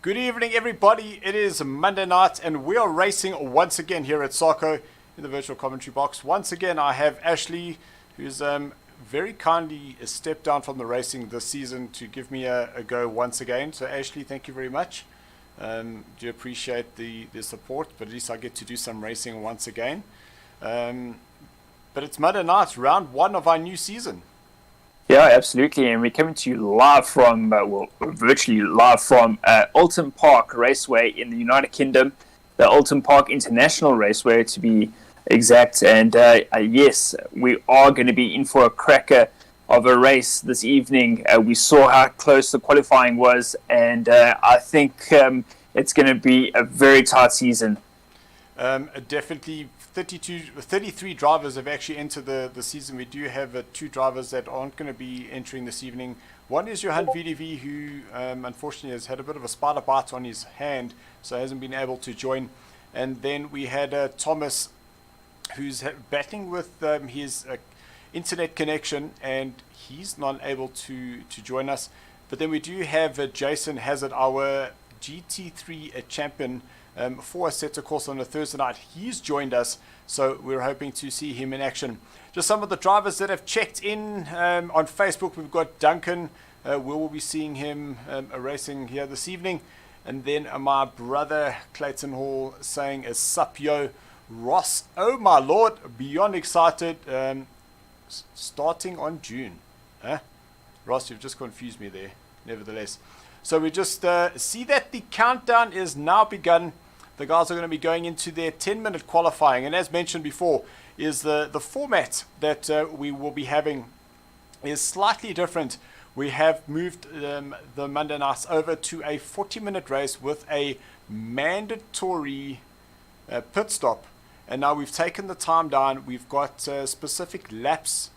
Good evening, everybody. It is Monday night, and we are racing once again here at SARCO in the virtual commentary box. Once again, I have Ashley, who's very kindly stepped down from the racing this season to give me a go once again. So, Ashley, thank you very much. Do appreciate the support, but at least I get to do some racing once again. But it's Monday night, round one of our new season. Yeah, absolutely. And we're coming to you live from, virtually live from Oulton Park Raceway in the United Kingdom, the Oulton Park International Raceway to be exact. And yes, we are going to be in for a cracker of a race this evening. We saw how close the qualifying was, and I think it's going to be a very tight season. Definitely 33 drivers have actually entered the season. We do have 2 drivers that aren't going to be entering this evening. One is Johan VDV, who unfortunately has had a bit of a spider bite on his hand, so hasn't been able to join. And then we had Thomas, who's battling with his internet connection, and he's not able to join us. But then we do have Jason Hazard, our GT3 champion, for a set of course on a Thursday night. He's joined us, so we're hoping to see him in action. Just some of the drivers that have checked in on Facebook. We've got Duncan. We'll be seeing him racing here this evening. And then my brother Clayton Hall saying a sup yo. Ross, oh my lord, beyond excited. Starting on June. Ross, you've just confused me there, nevertheless. So we just see that the countdown is now begun. The guys are going to be going into their 10-minute qualifying. And as mentioned before, is the format that we will be having is slightly different. We have moved the Monday nights over to a 40-minute race with a mandatory pit stop. And now we've taken the time down. We've got specific laps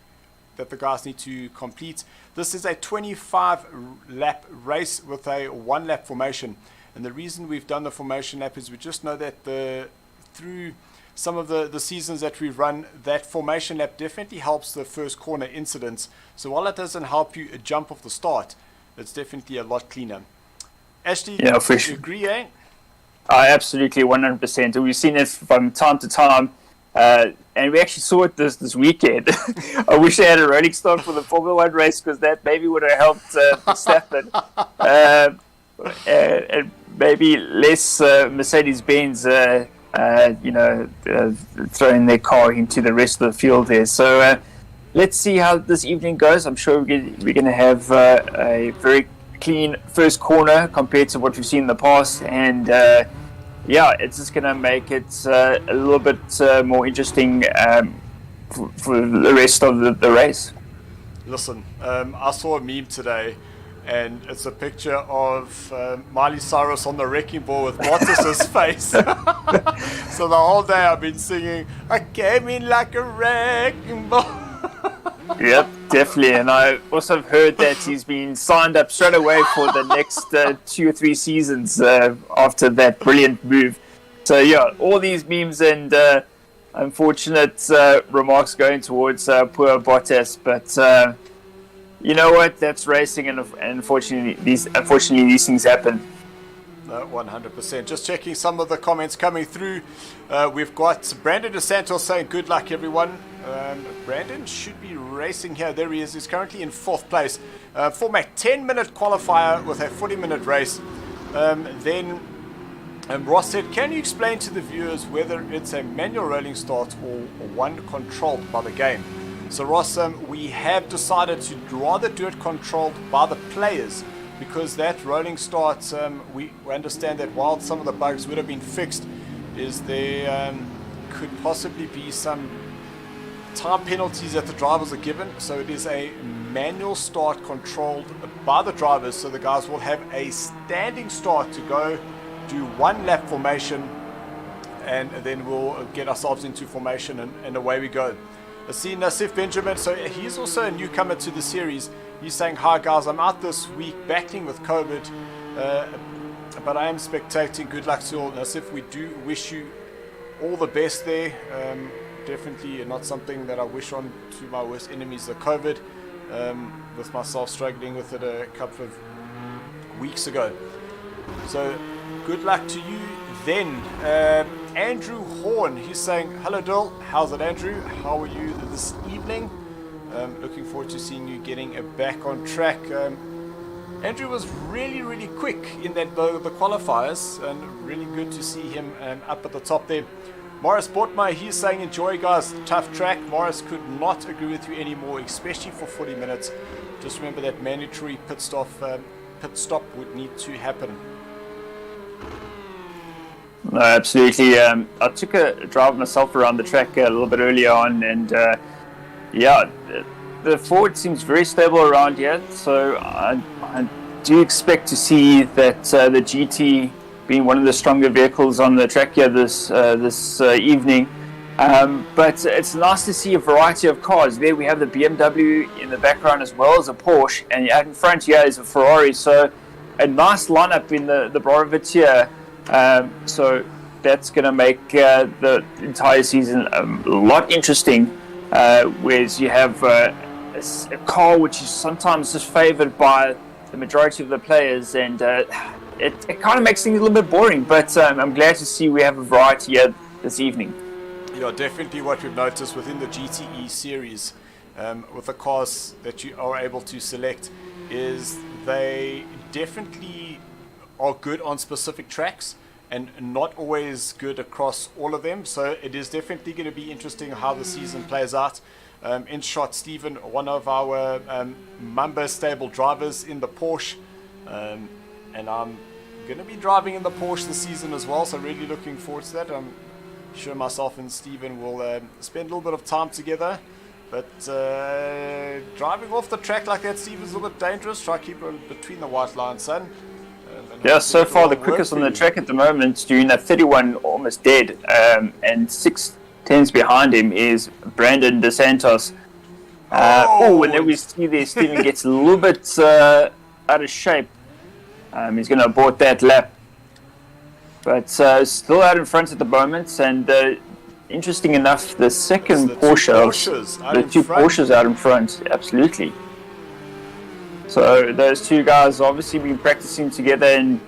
that the guys need to complete. This is a 25-lap race with a 1-lap formation. And the reason we've done the formation lap is we just know that through some of the seasons that we've run, that formation lap definitely helps the first corner incidents. So while it doesn't help you jump off the start, it's definitely a lot cleaner. Ashley, yeah, do you agree, eh? Absolutely, 100%. We've seen it from time to time, and we actually saw it this weekend. I wish they had a rolling start for the Formula 1 race, because that maybe would have helped Verstappen. And maybe less Mercedes-Benz, throwing their car into the rest of the field there. So let's see how this evening goes. I'm sure we're going to have a very clean first corner compared to what we've seen in the past, and it's just going to make it a little bit more interesting for the rest of the race. Listen, I saw a meme today, and it's a picture of Miley Cyrus on the wrecking ball with Bottas's face. So the whole day I've been singing, I came in like a wrecking ball. Yep, definitely. And I also heard that he's been signed up straight away for the next 2 or 3 seasons after that brilliant move. So yeah, all these memes and unfortunate remarks going towards poor Bottas, but you know what? That's racing, and unfortunately these things happen. 100%. Just checking some of the comments coming through. We've got Brandon DeSantos saying good luck, everyone. Brandon should be racing here. There he is. He's currently in 4th place. Format 10-minute qualifier with a 40-minute race. Then Ross said, can you explain to the viewers whether it's a manual rolling start or one controlled by the game? So Ross, we have decided to rather do it controlled by the players, because that rolling start, we understand that while some of the bugs would have been fixed, is there could possibly be some time penalties that the drivers are given. So it is a manual start controlled by the drivers, so the guys will have a standing start to go do 1 lap formation, and then we'll get ourselves into formation, and away we go. I see Nassif Benjamin, so he's also a newcomer to the series. He's saying, hi guys, I'm out this week battling with COVID, but I am spectating. Good luck to all. Nassif, we do wish you all the best there. Definitely not something that I wish on to my worst enemies, the COVID, with myself struggling with it a couple of weeks ago. So good luck to you then. Andrew Horn, he's saying, hello Dill, how's it Andrew? How are you this evening? Looking forward to seeing you getting back on track. Andrew was really quick in that the qualifiers, and really good to see him up at the top there. Morris Bortmeier, he's saying, enjoy guys, tough track. Morris could not agree with you anymore, especially for 40 minutes. Just remember that mandatory pit stop would need to happen. No, absolutely. I took a drive myself around the track a little bit earlier on, and the forward seems very stable around here. So I do expect to see that the GT being one of the stronger vehicles on the track here this evening, But it's nice to see a variety of cars. There we have the BMW in the background as well as a Porsche, and out in front here is a Ferrari. So a nice lineup in the Brorovitz here. So that's going to make the entire season a lot interesting. Whereas you have a car which is sometimes just favoured by the majority of the players, and it kind of makes things a little bit boring. But I'm glad to see we have a variety here this evening. Yeah, definitely what we've noticed within the GTE series with the cars that you are able to select is they definitely are good on specific tracks and not always good across all of them. So it is definitely going to be interesting how the season plays out. In shot, Stephen, one of our Mamba stable drivers in the Porsche, and I'm going to be driving in the Porsche this season as well, so really looking forward to that. I'm sure myself and Stephen will spend a little bit of time together, but driving off the track like that, Stephen's a little bit dangerous. Try to keep it between the white lines, son. Yeah, so far the quickest on the track at the moment, doing that 31 almost dead, and 6 tenths behind him is Brandon DeSantos. And then we see there Stephen gets a little bit out of shape. He's going to abort that lap. But still out in front at the moment, and interesting enough, the second Porsche, the two Porsches out in front, absolutely. So those two guys obviously been practicing together and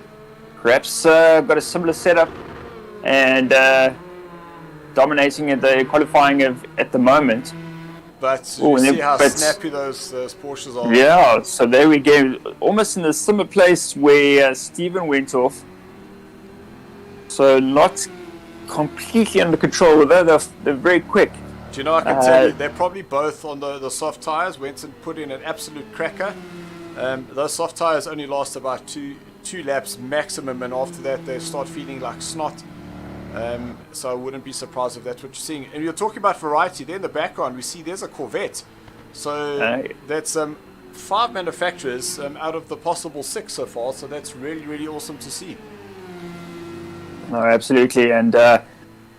perhaps got a similar setup and dominating at the qualifying at the moment. But you see how snappy those Porsches are. Yeah, so there we go, almost in a similar place where Stephen went off. So not completely under control, although they're very quick. Do you know, I can tell you, they're probably both on the soft tyres, went and put in an absolute cracker. Those soft tyres only last about two laps maximum, and after that they start feeling like snot. So I wouldn't be surprised if that's what you're seeing. And you're talking about variety. There in the background we see there's a Corvette. So that's 5 manufacturers out of the possible 6 so far. So that's really, really awesome to see. No, absolutely. And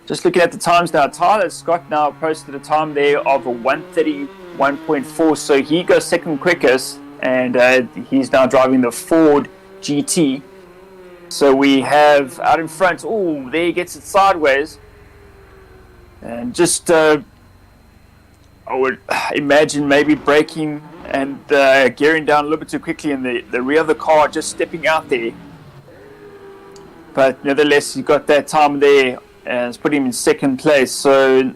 just looking at the times now, Tyler Scott now posted a time there of a 1:31.4. So he goes second quickest, and he's now driving the Ford GT. So we have out in front, there he gets it sideways. And just, I would imagine maybe braking and gearing down a little bit too quickly, and the rear of the car just stepping out there. But nevertheless, he got that time there and it's put him in second place. So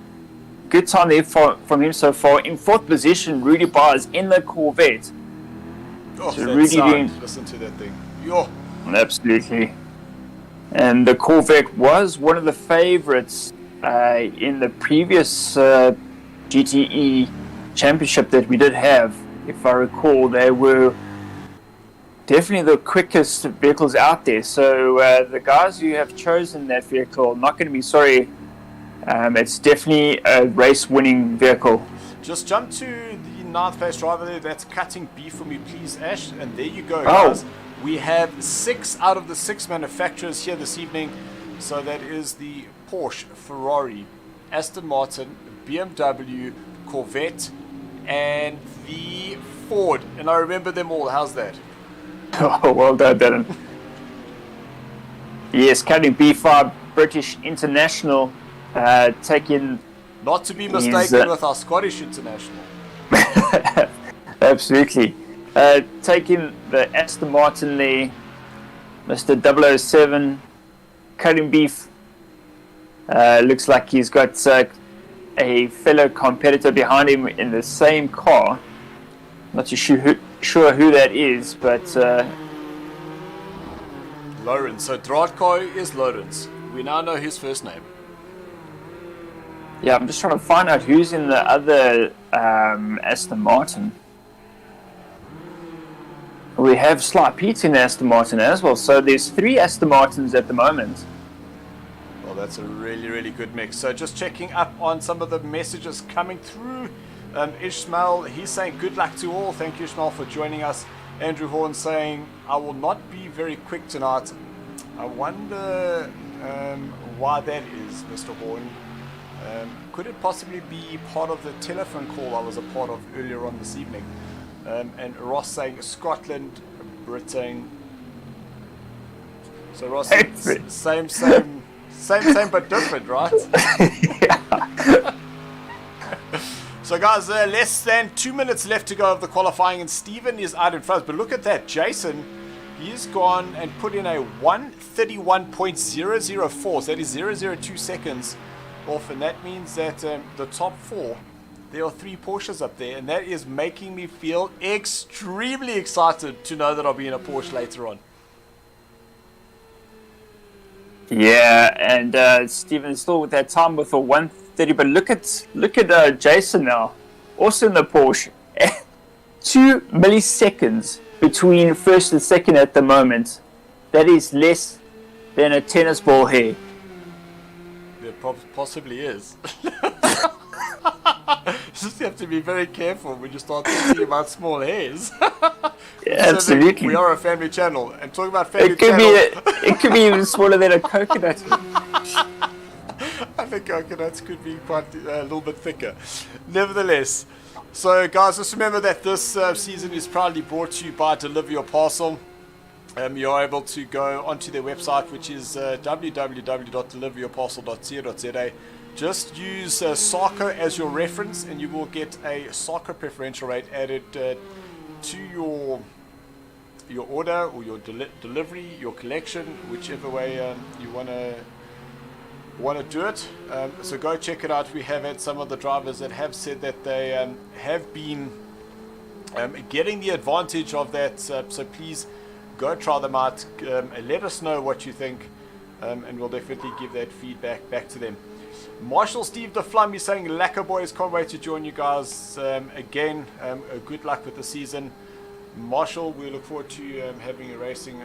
good time there from him so far. In fourth position, Rudy Byers in the Corvette. Oh, so that Rudy sound. Listen to that thing. Yo. Absolutely. And the Corvette was one of the favorites in the previous GTE championship that we did have. If I recall, they were definitely the quickest vehicles out there. So the guys who have chosen that vehicle, not going to be sorry. It's definitely a race-winning vehicle. Just jump to the ninth place driver there. That's cutting B for me, please, Ash. And there you go, guys. We have 6 out of the 6 manufacturers here this evening. So that is the Porsche, Ferrari, Aston Martin, BMW, Corvette, and the Ford. And I remember them all. How's that? Oh, well done, Darren. Yes, cutting B5 British International, taking... Not to be mistaken with our Scottish International. Absolutely. Taking the Aston Martin there, Mr. 007, cutting beef. Looks like he's got a fellow competitor behind him in the same car. Not too sure who that is, but... Lawrence. So Draadko is Lawrence. We now know his first name. Yeah, I'm just trying to find out who's in the other Aston Martin. We have Sly Pete in Aston Martin as well, so there's 3 Aston Martins at the moment. Well, that's a really, really good mix. So just checking up on some of the messages coming through. Ishmael, he's saying good luck to all. Thank you, Ishmael, for joining us. Andrew Horn saying, I will not be very quick tonight. I wonder why that is, Mr. Horn. Could it possibly be part of the telephone call I was a part of earlier on this evening? And Ross saying Scotland, Britain. So Ross, same but different, right? So guys, less than 2 minutes left to go of the qualifying, and Stephen is out in front. But look at that, Jason, he's gone and put in a 1:31.004. So that is 0.002 seconds off, and that means that the top four, there are 3 Porsches up there, and that is making me feel extremely excited to know that I'll be in a Porsche later on. Yeah, and Stephen's still with that time with a 1:30, but look at Jason now, also in the Porsche. 2 milliseconds between first and second at the moment. That is less than a tennis ball hair. There possibly is. Just have to be very careful when you start thinking about small hairs. Yeah, absolutely. We are a family channel, and talking about family it could channel, it could be even smaller than a coconut. I think coconuts could be quite a little bit thicker. Nevertheless, so guys, just remember that this season is proudly brought to you by Deliver Your Parcel. You're able to go onto their website, which is www.deliveryourparcel.co.za. Just use SARCO as your reference, and you will get a SARCO preferential rate added to your order or your delivery, your collection, whichever way you want to do it. So go check it out. We have had some of the drivers that have said that they have been getting the advantage of that. So please go try them out. Let us know what you think, and we'll definitely give that feedback back to them. Marshall Steve the Flum is saying, Lacquer boys, can't wait to join you guys again. Good luck with the season. Marshall, we look forward to having you racing.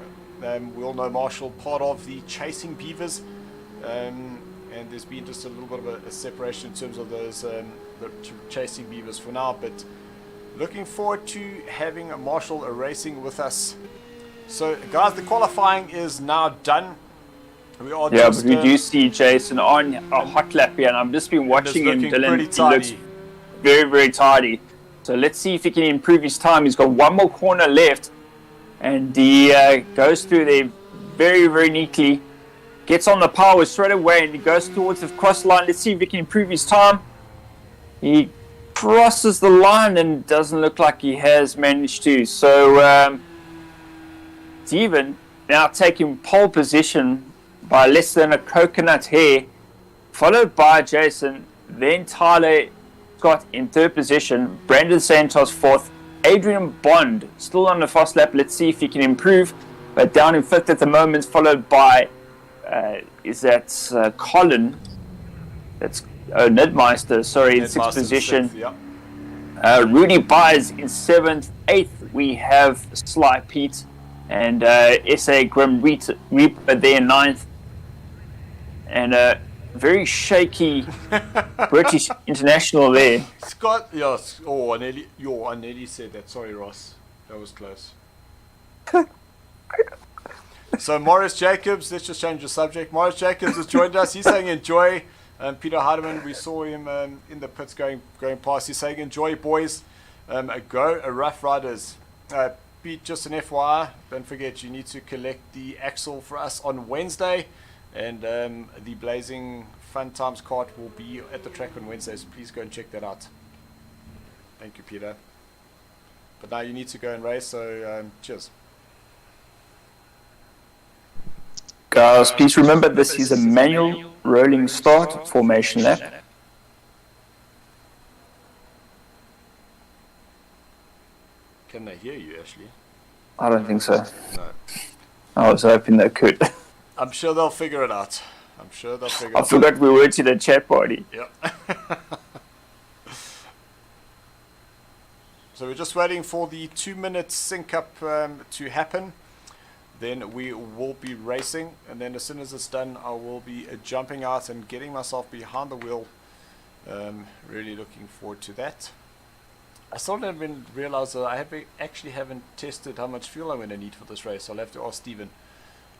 We all know Marshall, part of the Chasing Beavers, and there's been just a little bit of a separation in terms of those the Chasing Beavers for now, but looking forward to having Marshall racing with us. So guys, the qualifying is now done. We are but we do see Jason on a hot lap here, and I've just been watching him. Dylan, he looks very, very tidy. So let's see if he can improve his time. He's got one more corner left, and he goes through there very, very neatly. Gets on the power straight away, and he goes towards the cross line. Let's see if he can improve his time. He crosses the line and doesn't look like he has managed to. So Steven now taking pole position by less than a coconut hair, followed by Jason, then Tyler Scott in third position, Brandon Santos fourth, Adrian Bond still on the fast lap. Let's see if he can improve, but down in fifth at the moment, followed by Colin, that's Nidmeister, sorry, in sixth position. Sixth, yeah. Rudy Byers in seventh. Eighth we have Sly Pete and SA Grim Reaper there in ninth. And a very shaky British international there. Scott, yes. Oh, I nearly said that. Sorry, Ross. That was close. So Morris Jacobs, let's just change the subject. Morris Jacobs has joined us. He's saying enjoy. Peter Hardeman, we saw him in the pits going past. He's saying enjoy, boys. Go Rough Riders. Pete, just an FYI, don't forget you need to collect the axle for us on Wednesday. And the Blazing Fun Times cart will be at the track on Wednesday, so please go and check that out. Thank you, Peter. But now you need to go and race, so cheers. Guys, please remember this is a manual rolling start formation lap. Can they hear you, Ashley? I don't think so. No. I was hoping they could. I'm sure they'll figure it out. I forgot we were to the chat party. Yep. So we're just waiting for the 2-minute sync up to happen. Then we will be racing, and then as soon as it's done, I will be jumping out and getting myself behind the wheel. Really looking forward to that. I still haven't realized that I actually haven't tested how much fuel I'm going to need for this race. I'll have to ask Stephen.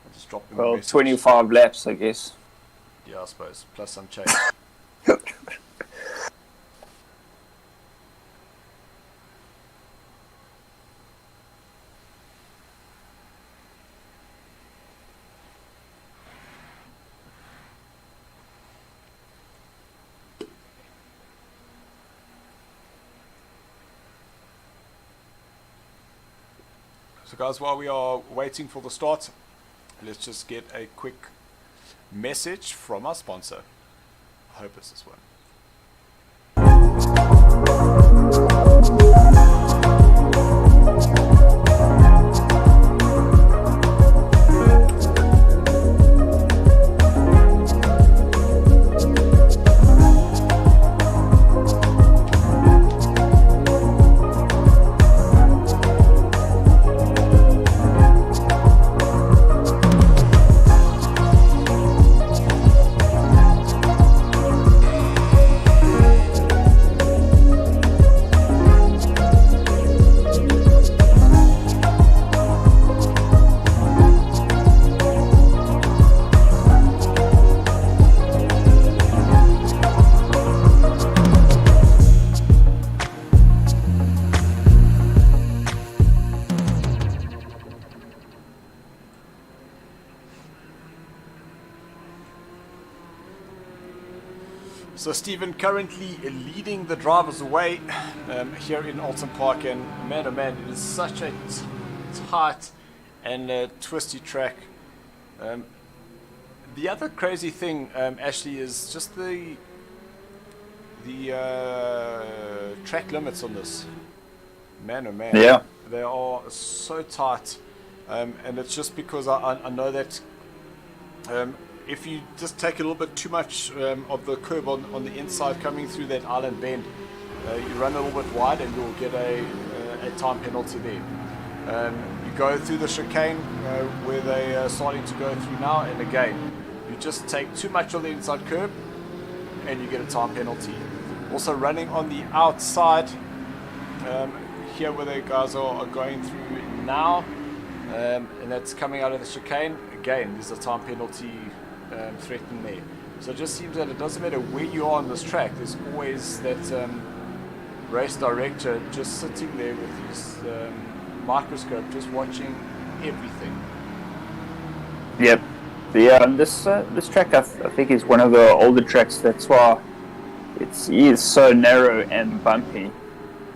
I'll just drop him a message. 25 laps, I guess. Yeah, I suppose. Plus some change. So guys, while we are waiting for the start, let's just get a quick message from our sponsor. I hope it's this one. So Stephen currently leading the drivers away here in Oulton Park, and man oh man, it is such a tight and twisty track. The other crazy thing, Ashley, is just the track limits on this. Man oh man, Yeah. they are so tight, and it's just because I know that if you just take a little bit too much of the curb on the inside coming through that island bend, you run a little bit wide and you'll get a time penalty there. You go through the chicane where they are starting to go through now, and again, you just take too much on the inside curb and you get a time penalty. Also running on the outside, here where the guys are going through now, and that's coming out of the chicane, again, there's a time penalty threatened there. So it just seems that it doesn't matter where you are on this track, there's always that race director just sitting there with his microscope just watching everything. Yep. This track I think is one of the older tracks. That's why it is so narrow and bumpy.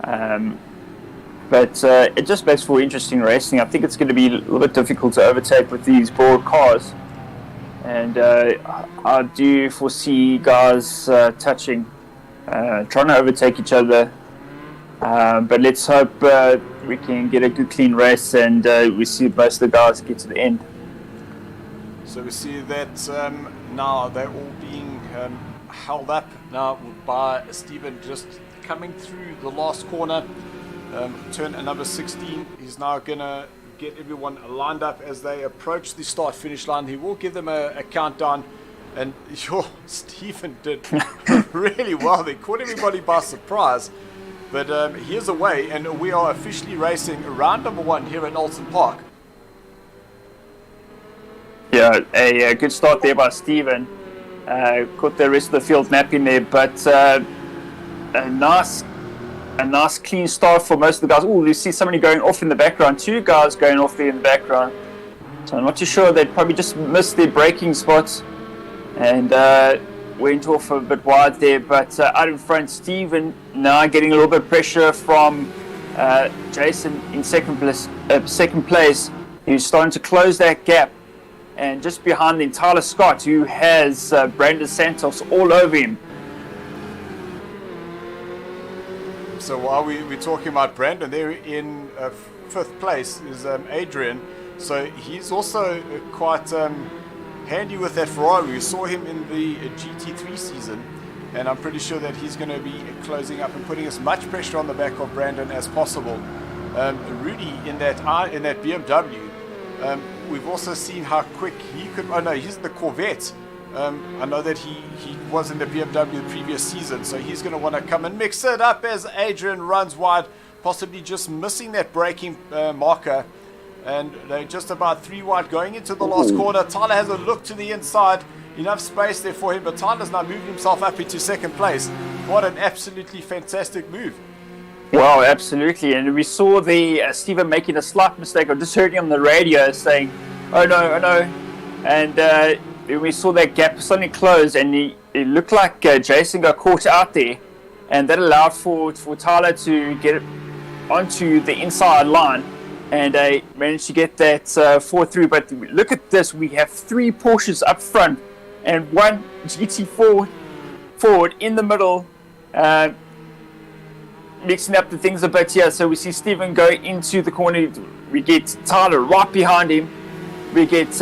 But it just makes for interesting racing. I think it's going to be a little bit difficult to overtake with these broad cars. And I do foresee guys trying to overtake each other. But let's hope we can get a good clean race and we see most of the guys get to the end. So we see that now they're all being held up now by Stephen just coming through the last corner. Turn number 16. He's now going to get everyone lined up as they approach the start finish line. He will give them a countdown, and Stephen did really well. They caught everybody by surprise, but here's away, and we are officially racing round number 1 here at Oulton Park. Yeah, a good start there by Stephen. Caught the rest of the field napping there, but a nice clean start for most of the guys. Oh, you see somebody going off in the background. 2 guys going off there in the background. So I'm not too sure. They probably just missed their braking spots and went off a bit wide there. But out in front, Stephen now getting a little bit of pressure from Jason in second place. He's starting to close that gap. And just behind them, Tyler Scott, who has Brandon Santos all over him. So while we're talking about Brandon, there in 5th place is Adrian. So he's also quite handy with that Ferrari. We saw him in the GT3 season, and I'm pretty sure that he's going to be closing up and putting as much pressure on the back of Brandon as possible. Rudy in that BMW, we've also seen how quick he could. Oh no, he's in the Corvette. I know that he was in the BMW the previous season, so he's going to want to come and mix it up as Adrian runs wide, possibly just missing that braking marker. And they're just about 3 wide going into the last corner. Tyler has a look to the inside, enough space there for him, but Tyler's now moved himself up into 2nd place. What an absolutely fantastic move. Wow, absolutely. And we saw the Stephen making a slight mistake. I just heard him on the radio saying, oh no. And we saw that gap suddenly close, and it looked like Jason got caught out there, and that allowed for Tyler to get onto the inside line and managed to get that 4 through. But look at this, we have 3 Porsches up front and 1 GT4 forward in the middle, mixing up the things a bit here. So we see Stephen go into the corner, we get Tyler right behind him, we get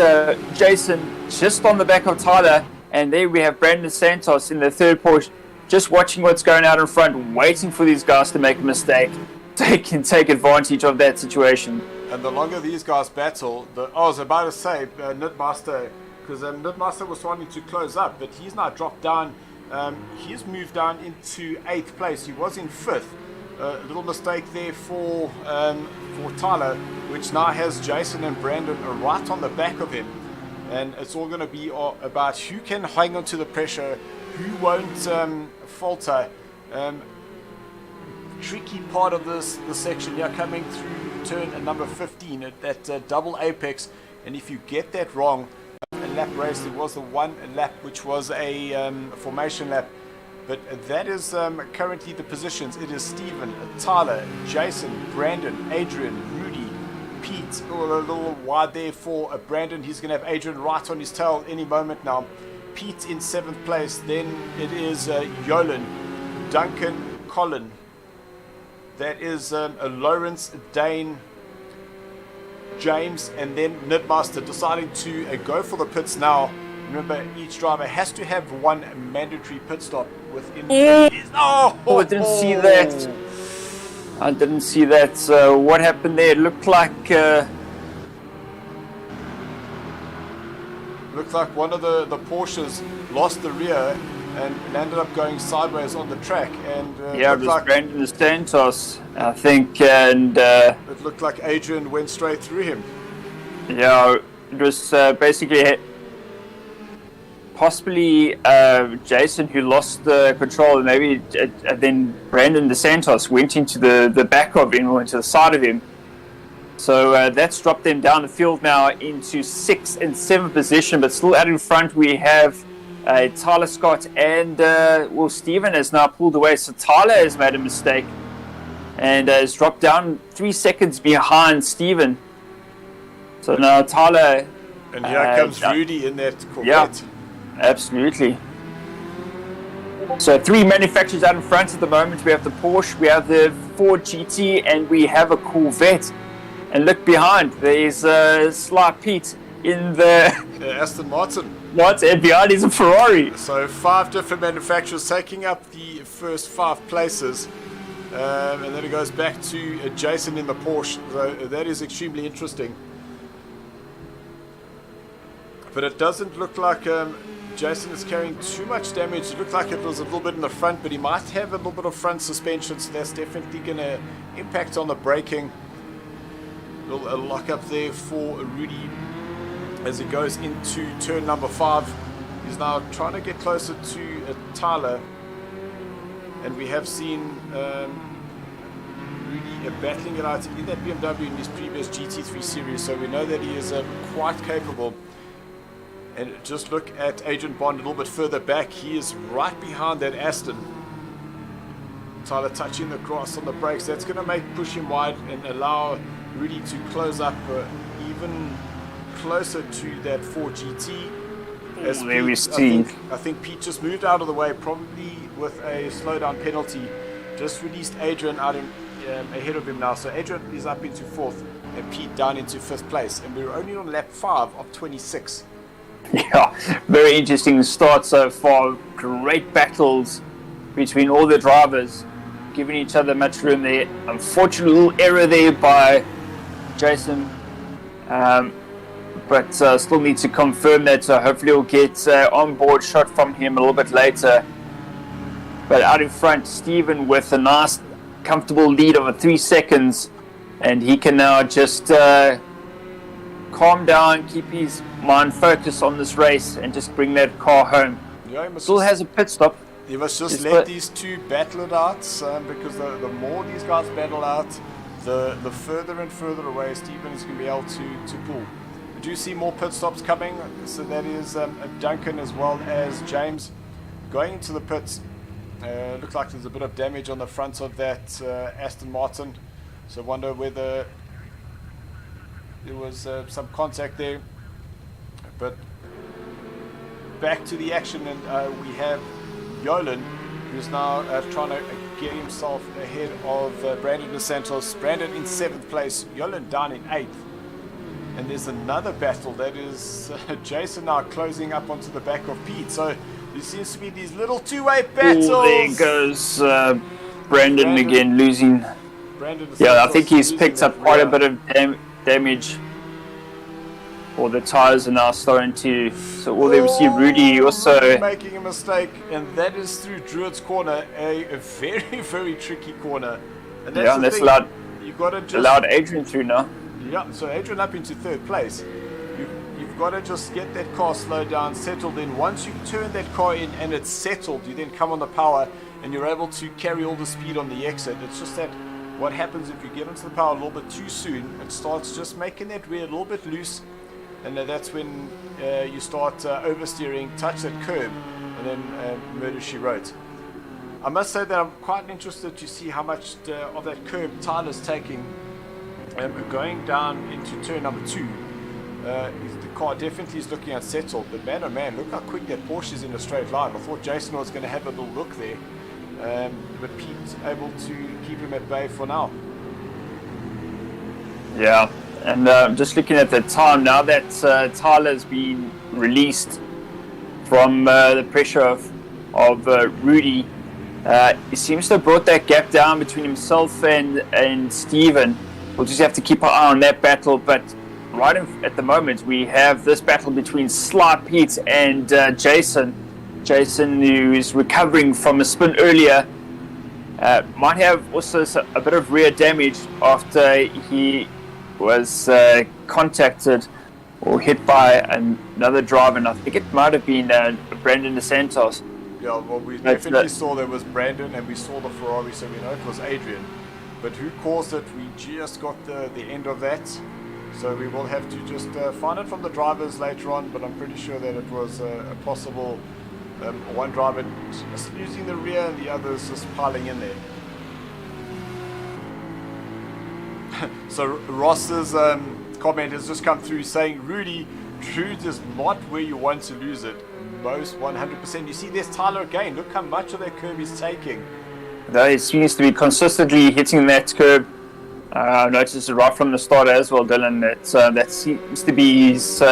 Jason just on the back of Tyler, and there we have Brandon Santos in the third Porsche, just watching what's going out in front, waiting for these guys to make a mistake. They can take advantage of that situation. And the longer these guys battle, I was about to say Nidmaster, because Nidmaster was wanting to close up, but he's now dropped down. He's moved down into 8th place. He was in 5th. A little mistake there for Tyler, which now has Jason and Brandon right on the back of him. And it's all going to be about who can hang on to the pressure, who won't falter. Tricky part of this section here, coming through turn number 15 at that double apex, and if you get that wrong, a lap race, there was the one lap which was a formation lap, but that is currently the positions. It is Stephen, Tyler, Jason, Brandon, Adrian, Rudy, Pete, a little wide there for Brandon. He's going to have Adrian right on his tail any moment now. Pete in 7th place, then it is Yolan, Duncan, Colin. That is Lawrence, Dane, James, and then Nidmaster deciding to go for the pits now. Remember, each driver has to have 1 mandatory pit stop within. Oh, I didn't see that. I didn't see that. So what happened there? It looked like one of the Porsches lost the rear and ended up going sideways on the track, and it was like Brandon Santos, I think, and it looked like Adrian went straight through him. Yeah, it was basically possibly Jason who lost the control, and maybe then Brandon Santos went into the back of him, or into the side of him. So that's dropped them down the field now into 6th and 7th position, but still out in front we have Tyler Scott and Stephen has now pulled away. So Tyler has made a mistake and has dropped down 3 seconds behind Stephen. So now Tyler, and here comes Rudy in that Corvette. Yeah, absolutely. So 3 manufacturers out in front at the moment. We have the Porsche, we have the Ford GT, and we have a Corvette. And look behind, there's Sly Pete in the Aston Martin. What? And behind is a Ferrari. So 5 different manufacturers taking up the first 5 places. And then it goes back to Jason in the Porsche. So that is extremely interesting. But it doesn't look like Jason is carrying too much damage. It looked like it was a little bit in the front, but he might have a little bit of front suspension, so that's definitely going to impact on the braking. A lock up there for Rudy as he goes into turn number 5. He's now trying to get closer to Tyler, and we have seen Rudy battling it out in that BMW in his previous GT3 series, so we know that he is quite capable. And just look at Agent Bond a little bit further back. He is right behind that Aston. Tyler touching the grass on the brakes. That's going to push him wide and allow Rudy to close up even closer to that 4GT. As there Pete, we see. I think Pete just moved out of the way, probably with a slowdown penalty. Just released Adrian out ahead of him now. So Adrian is up into 4th and Pete down into 5th place. And we're only on lap 5 of 26. Yeah, very interesting start so far. Great battles between all the drivers, giving each other much room there. Unfortunate little error there by Jason, but still need to confirm that, so hopefully we'll get on-board shot from him a little bit later. But out in front, Stephen with a nice comfortable lead of 3 seconds, and he can now just calm down, keep his mind focused on this race, and just bring that car home. Yeah, still has a pit stop. You must just let these two battle it out, because the more these guys battle out, the further and further away Stephen is going to be able to pull. We do see more pit stops coming, so that is Duncan as well as James going into the pits. Looks like there's a bit of damage on the front of that Aston Martin, so I wonder whether there was some contact there. But back to the action, and we have Yolan, who's now trying to get himself ahead of Brandon DeSantos. Brandon in 7th place, Yolan down in 8th. And there's another battle, that is Jason now closing up onto the back of Pete. So there seems to be these little two-way battles. Oh, there goes Brandon again, losing. Brandon I think he's picked up quite a bit of damage. Or the tires are now starting to. So all there we see Rudy also making a mistake, and that is through Druid's corner, a very, very tricky corner. And that's allowed. You got to just allowed Adrian through now. Yeah, so Adrian up into 3rd place. You've got to just get that car slowed down, settled in. Once you turn that car in and it's settled, you then come on the power and you're able to carry all the speed on the exit. It's just that what happens if you get into the power a little bit too soon, it starts just making that rear a little bit loose, and that's when you start oversteering, touch that curb, and then murder she wrote. I must say that I'm quite interested to see how much of that curb Tyler's taking. Going down into turn number 2, the car definitely is looking unsettled, but man oh man, look how quick that Porsche is in a straight line. I thought Jason was going to have a little look there, but Pete's able to keep him at bay for now. Yeah, and just looking at the time now that Tyler's been released from the pressure of Rudy, he seems to have brought that gap down between himself and Steven. We'll just have to keep our eye on that battle, but right at the moment we have this battle between Sly Pete and Jason. Jason, who is recovering from a spin earlier, might have also a bit of rear damage after he was contacted or hit by another driver, and I think it might have been Brandon DeSantos. Yeah, well, we definitely saw there was Brandon, and we saw the Ferrari, so we know it was Adrian. But who caused it, we just got the end of that. So we will have to just find it from the drivers later on, but I'm pretty sure that it was a possible one driver just losing the rear and the others just piling in there. So Ross's comment has just come through saying, Rudy, truth is not where you want to lose it. Most 100%. You see, there's Tyler again. Look how much of that curb he's taking. Though he seems to be consistently hitting that curb. I noticed it right from the start as well, Dylan. That seems to be his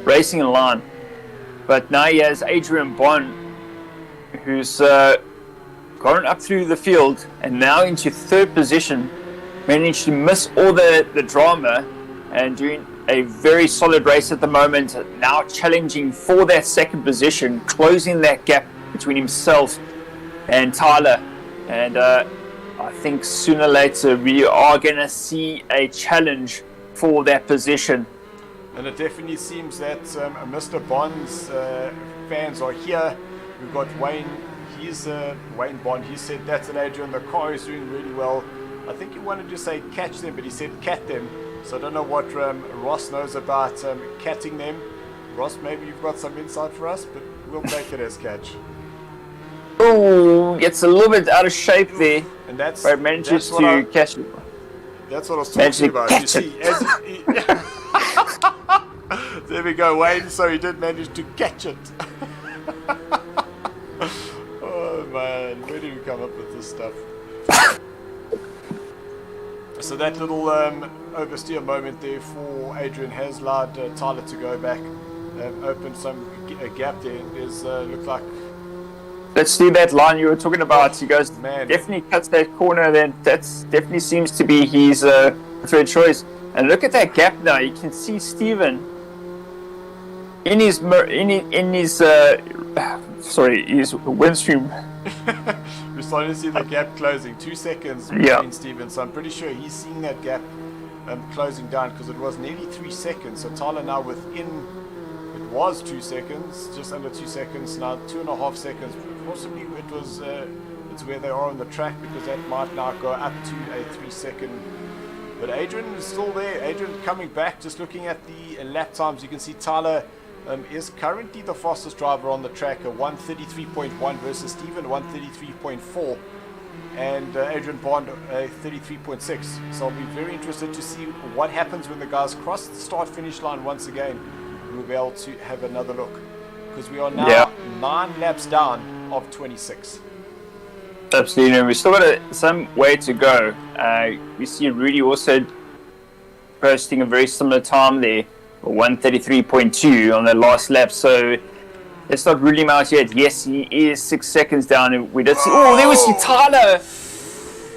racing in line. But now he has Adrian Bond, who's gone up through the field and now into 3rd position, managed to miss all the drama and doing a very solid race at the moment, now challenging for that 2nd position, closing that gap between himself and Tyler. And I think sooner or later we are going to see a challenge for that position. And it definitely seems that Mr. Bond's fans are here. We've got Wayne. He's Wayne Bond. He said that's an Adrian. The car is doing really well. I think he wanted to say catch them, but he said cat them. So I don't know what Ross knows about catting them. Ross, maybe you've got some insight for us, but we'll take it as catch. Oh, gets a little bit out of shape there. And that's but manages to catch it. That's what I was talking about. You see, there we go, Wayne. So he did manage to catch it. Oh man, where did we come up with this stuff? So that little oversteer moment there for Adrian has allowed Tyler to go back, open a gap there. There's look like. Let's see that line you were talking about. He goes, man. Definitely cuts that corner. Then that definitely seems to be his preferred choice. And look at that gap now. You can see Steven in his his windscreen. We're starting to see the gap closing. 2 seconds between Steven. So I'm pretty sure he's seen that gap closing down, because it was nearly 3 seconds. So Tyler now within. It was 2 seconds, just under 2 seconds. Now 2.5 seconds. Possibly it was. It's where they are on the track, because that might now go up to a 3 second. But Adrian is still there. Adrian coming back. Just looking at the lap times, you can see Tyler is currently the fastest driver on the track, a 1:33.1 versus Steven 1:33.4. and Adrian Bond 33.6. So I'll be very interested to see what happens when the guys cross the start-finish line once again. We'll be able to have another look, because we are now 9 laps down of 26. Absolutely, we've still got some way to go. We see Rudy also posting a very similar time there, 1:33.2 on the last lap. So let's not rule him out yet. Yes, he is 6 seconds down. And we did see. Oh, there we see Tyler.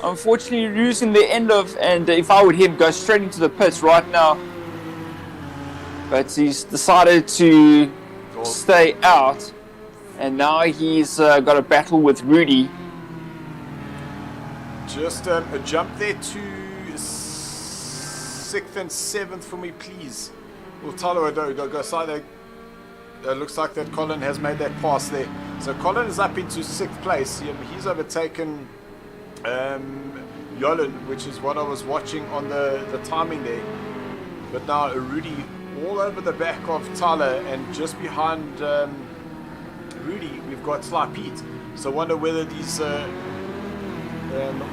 Unfortunately, losing the end of. And if I would him, go straight into the pits right now. But he's decided to stay out, and now he's got a battle with Rudy. Just a jump there to 6th and 7th for me, please. Well, Tyler, go side there. Looks like that Colin has made that pass there. So Colin is up into 6th place. He's overtaken Yolan, which is what I was watching on the timing there. But now Rudy all over the back of Tyler, and just behind Rudy we've got Sly Pete. So I wonder whether these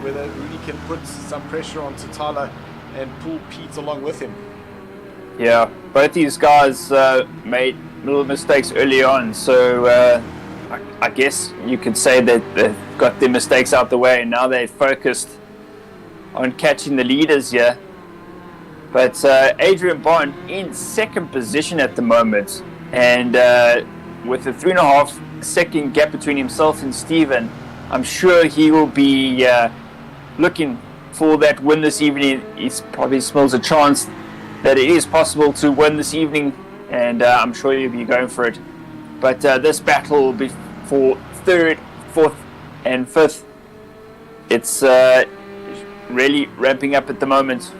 whether Rudy can put some pressure onto Tyler and pull Pete along with him. Yeah, both these guys made little mistakes early on, so I guess you could say that they've got their mistakes out the way, and now they're focused on catching the leaders here. But Adrian Bond in 2nd position at the moment, and with a 3.5 second gap between himself and Steven, I'm sure he will be looking for that win this evening. He probably smells a chance that it is possible to win this evening, and I'm sure he'll be going for it. But this battle will be for 3rd, 4th, and 5th. It's really ramping up at the moment.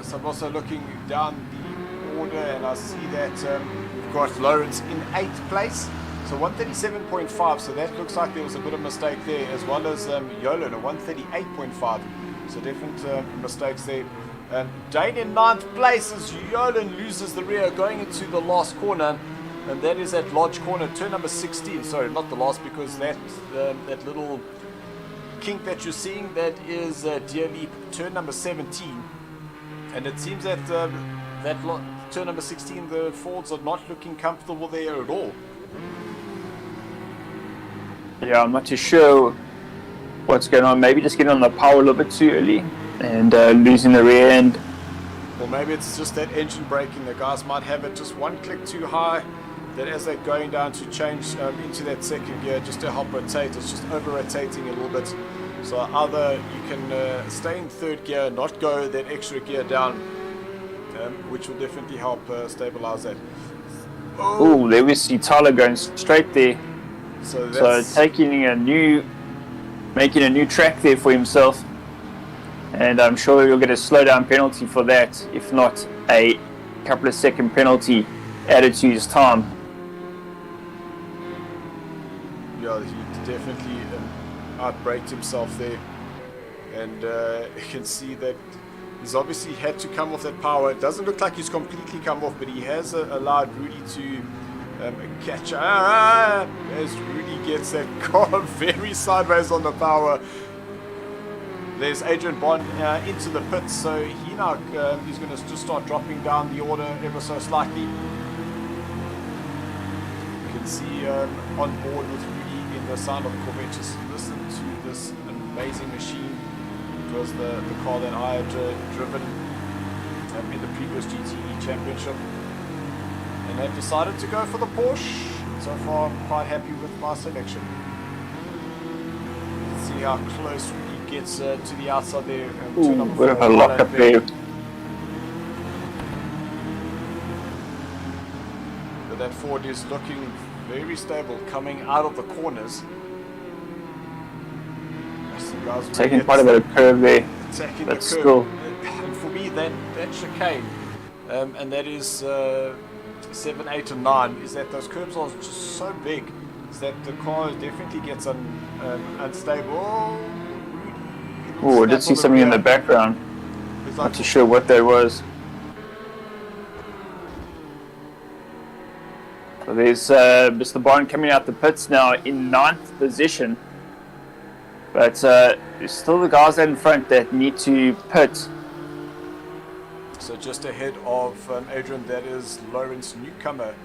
So I'm also looking down the order, and I see that we've got Lawrence in 8th place. So 137.5, so that looks like there was a bit of mistake there, as well as Yolan, a 138.5. So different mistakes there. Dane in 9th place as Yolan loses the rear going into the last corner, and that is at Lodge Corner, turn number 16. Sorry, not the last, because that little kink that you're seeing, that is Deer Leap, turn number 17. And it seems that turn number 16, the Fords are not looking comfortable there at all. Yeah, I'm not too sure what's going on. Maybe just getting on the power a little bit too early and losing the rear end. Or maybe it's just that engine braking. The guys might have it just one click too high, that as they're going down to change into that 2nd gear just to help rotate, it's just over-rotating a little bit. So either you can stay in 3rd gear, not go that extra gear down, which will definitely help stabilize that. Oh, there we see Tyler going straight there. So making a new track there for himself, and I'm sure he'll get a slowdown penalty for that, if not a couple of second penalty added to his time. Yeah, he definitely outbraked himself there, and you can see that he's obviously had to come off that power. It doesn't look like he's completely come off, but he has allowed Rudy to catch as Rudy gets that car very sideways on the power. There's Adrian Bond into the pits, so he now he's going to just start dropping down the order ever so slightly. You can see on board with Rudy in the sound of the Corvette. Just listen to this amazing machine. It was the car that I had driven in the previous GTE Championship, and I've decided to go for the Porsche. So far I'm quite happy with my selection. See how close Rudy gets to the outside there. Ooh, bit of a lock up there. But that Ford is looking very stable coming out of the corners. Taking quite a bit of curve there. Attacking That's the curve. cool. And for me, that chicane, and that is 7, 8, and 9, is that those curves are just so big, is that the car definitely gets unstable. Oh, I did see something in the background. Not too sure what that was. So there's Mr. Bond coming out the pits now in 9th position. But still the guys in front that need to pit. So just ahead of Adrian, that is Lawrence Newcomer.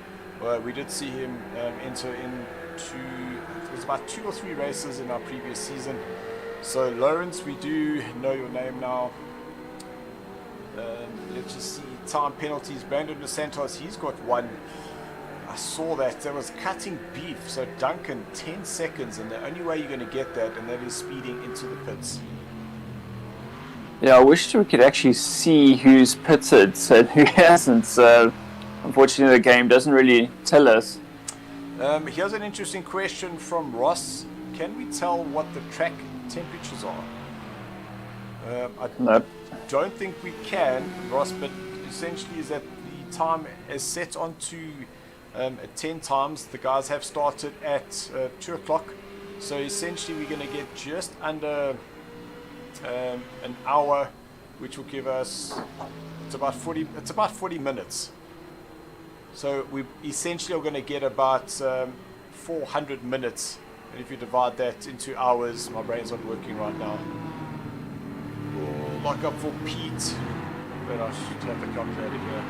We did see him enter into, it was about 2 or 3 races in our previous season. So Lawrence, we do know your name now. Let's just see time penalties. Brandon Dos Santos, he's got one. I saw that was cutting beef. So Duncan, 10 seconds, and the only way you're going to get that, and that is speeding into the pits. Yeah, I wish we could actually see who's pitted and who hasn't. So unfortunately, the game doesn't really tell us. Here's an interesting question from Ross. Can we tell what the track temperatures are? No. Don't think we can, Ross, but essentially is that the time is set onto 10 times. The guys have started at 2 o'clock, so essentially we're going to get just under an hour, which will give us it's about 40 minutes. So we essentially are going to get about 400 minutes, and if you divide that into hours, my brain's not working right now. We'll lock up for Pete, but I should have the calculator here.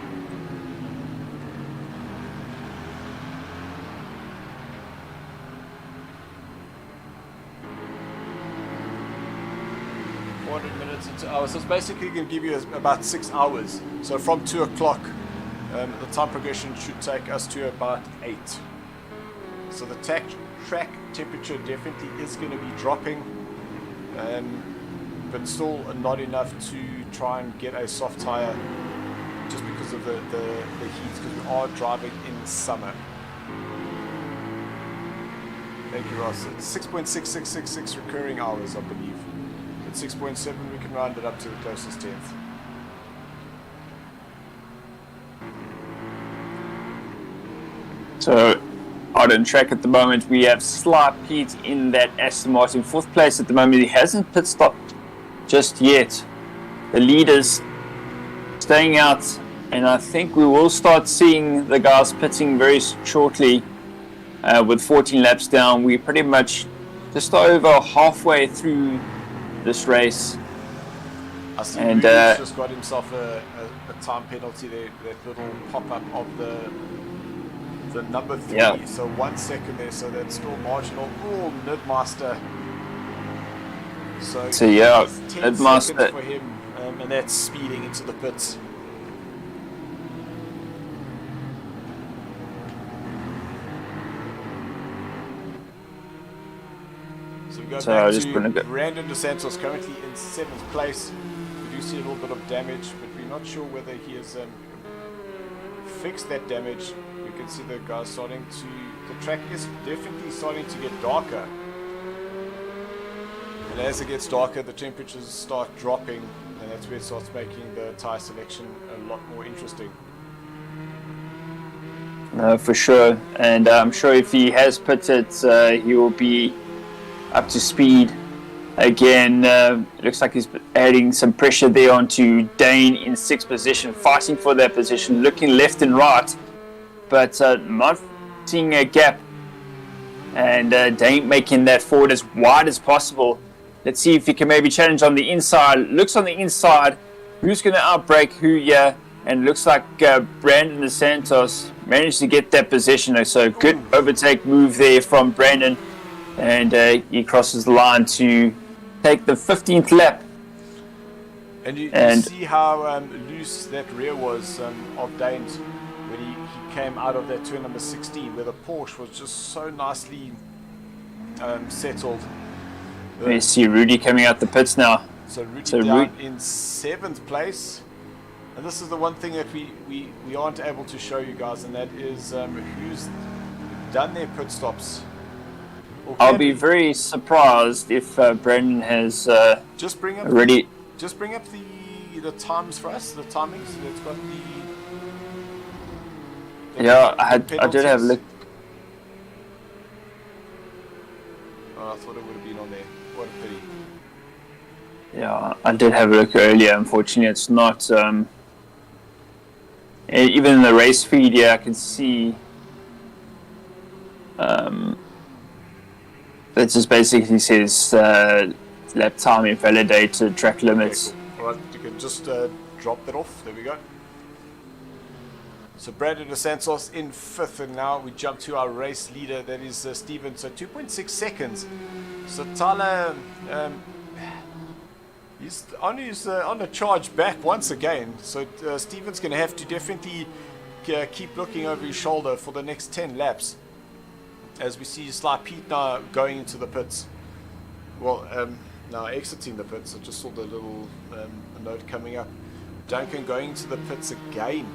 Minutes into hours, so it's basically going to give you about 6 hours. So from 2 o'clock, the time progression should take us to about 8. So the track temperature definitely is going to be dropping, but still not enough to try and get a soft tire, just because of the heat, because we are driving in summer. Thank you, Ross. It's 6.6666 recurring hours, I believe. 6.7, we can round it up to the closest 10th. So out on track at the moment, we have Sly Pete in that Aston Martin 4th place at the moment. He hasn't pit stopped just yet. The leaders staying out, and I think we will start seeing the guys pitting very shortly. With 14 laps down, we're pretty much just over halfway through this race. I see, and just got himself a time penalty there, that little pop-up of the number 3, yeah. So 1 second there, so that's still marginal. Oh, Nidmaster. So yeah, 10 seconds for him, and that's speeding into the pits. So we go back to Brandon Dos Santos, currently in 7th place. We do see a little bit of damage, but we're not sure whether he has fixed that damage. You can see the guys starting to, the track is definitely starting to get darker. And as it gets darker, the temperatures start dropping, and that's where it starts making the tyre selection a lot more interesting. For sure, and I'm sure if he has pitted, he will be up to speed again. It looks like he's adding some pressure there onto Dane in 6th position, fighting for that position, looking left and right, but not seeing a gap, and Dane making that forward as wide as possible. Let's see if he can maybe challenge on the inside. Looks on the inside, who's going to outbrake who here, and looks like Brandon Dos Santos managed to get that position. So good overtake move there from Brandon, and he crosses the line to take the 15th lap. And you see how loose that rear was of Dane's when he came out of that turn number 16, where the Porsche was just so nicely settled. You see Rudy coming out the pits now. So Rudy down in 7th place. And this is the one thing that we aren't able to show you guys, and that is who's done their pit stops. I'll be very surprised if Brandon has just bring up already. Just bring up the times for us, the timings. It's got the yeah, I did have a look. Oh, I thought it would have been on there. What a pity. Yeah, I did have a look earlier. Unfortunately, it's not. Even in the race feed, yeah, I can see. That just basically says lap time invalidated, track limits. Okay, cool. Alright, you can just drop that off. There we go. So Brandon dos Santos in 5th, and now we jump to our race leader, that is Steven. So 2.6 seconds. So Tyler, he's on a charge back once again. So Steven's going to have to definitely keep looking over his shoulder for the next 10 laps. As we see Sly Pete now going into the pits. Well, now exiting the pits. I just saw the little note coming up. Duncan going into the pits again.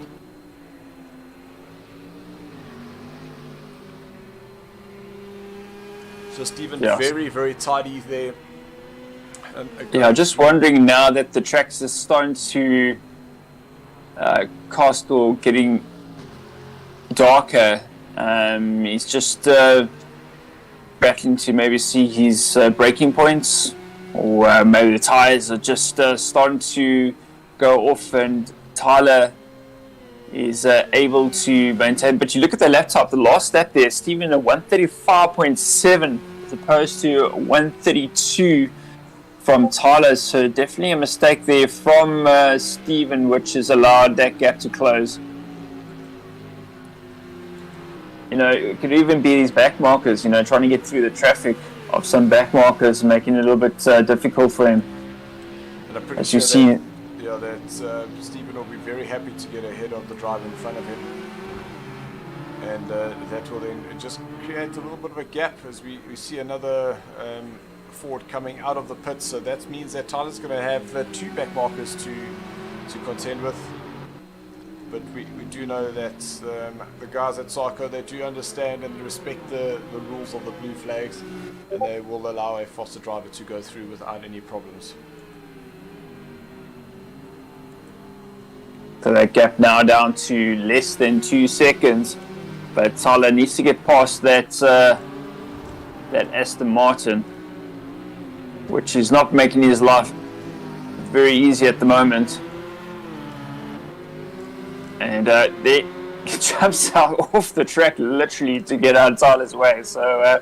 So Stephen, very, very tidy there. Yeah, just wondering now that the tracks are starting to cast or getting darker. He's just battling to maybe see his braking points, or maybe the tires are just starting to go off, and Tyler is able to maintain. But you look at the laptop, the last lap there, Stephen a 135.7 as opposed to 132 from Tyler, so definitely a mistake there from Stephen, which has allowed that gap to close. You know, it could even be these back markers, you know, trying to get through the traffic of some back markers, making it a little bit difficult for him. As you see, that Stephen will be very happy to get ahead of the driver in front of him, and that will then just create a little bit of a gap as we see another Ford coming out of the pits. So that means that Tyler's going to have 2 back markers to contend with. But we do know that the guys at SARCO, they do understand and respect the rules of the blue flags, and they will allow a faster driver to go through without any problems. So that gap now down to less than 2 seconds, but Tyler needs to get past that that Aston Martin, which is not making his life very easy at the moment. And there he jumps out off the track literally to get out of Tyler's way. So,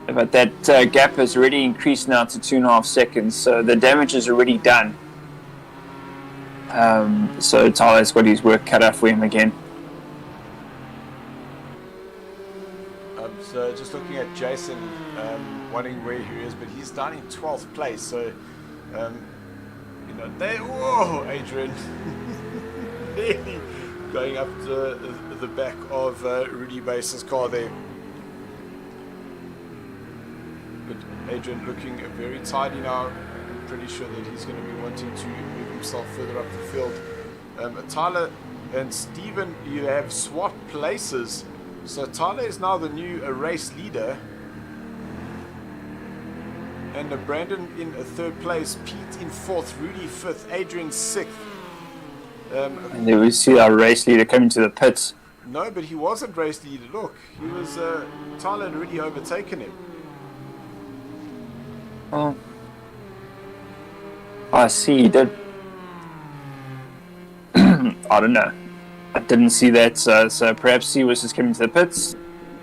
but that gap has already increased now to 2.5 seconds. So the damage is already done. So Tyler's got his work cut out for him again. So just looking at Jason, wondering where he is, but he's down in 12th place. So, you know, whoa, Adrian, nearly going up the back of Rudy Base's car there. But Adrian looking very tidy now. I'm pretty sure that he's going to be wanting to move himself further up the field. Tyler and Steven, you have swapped places. So Tyler is now the new race leader. And Brandon in 3rd place, Pete in 4th, Rudy 5th, Adrian 6th. And there we see our race leader coming to the pits. No, but he wasn't race leader. Look, he was Tyler had already overtaken him. Oh, I see. He did. I don't know. I didn't see that. So perhaps he was just coming to the pits,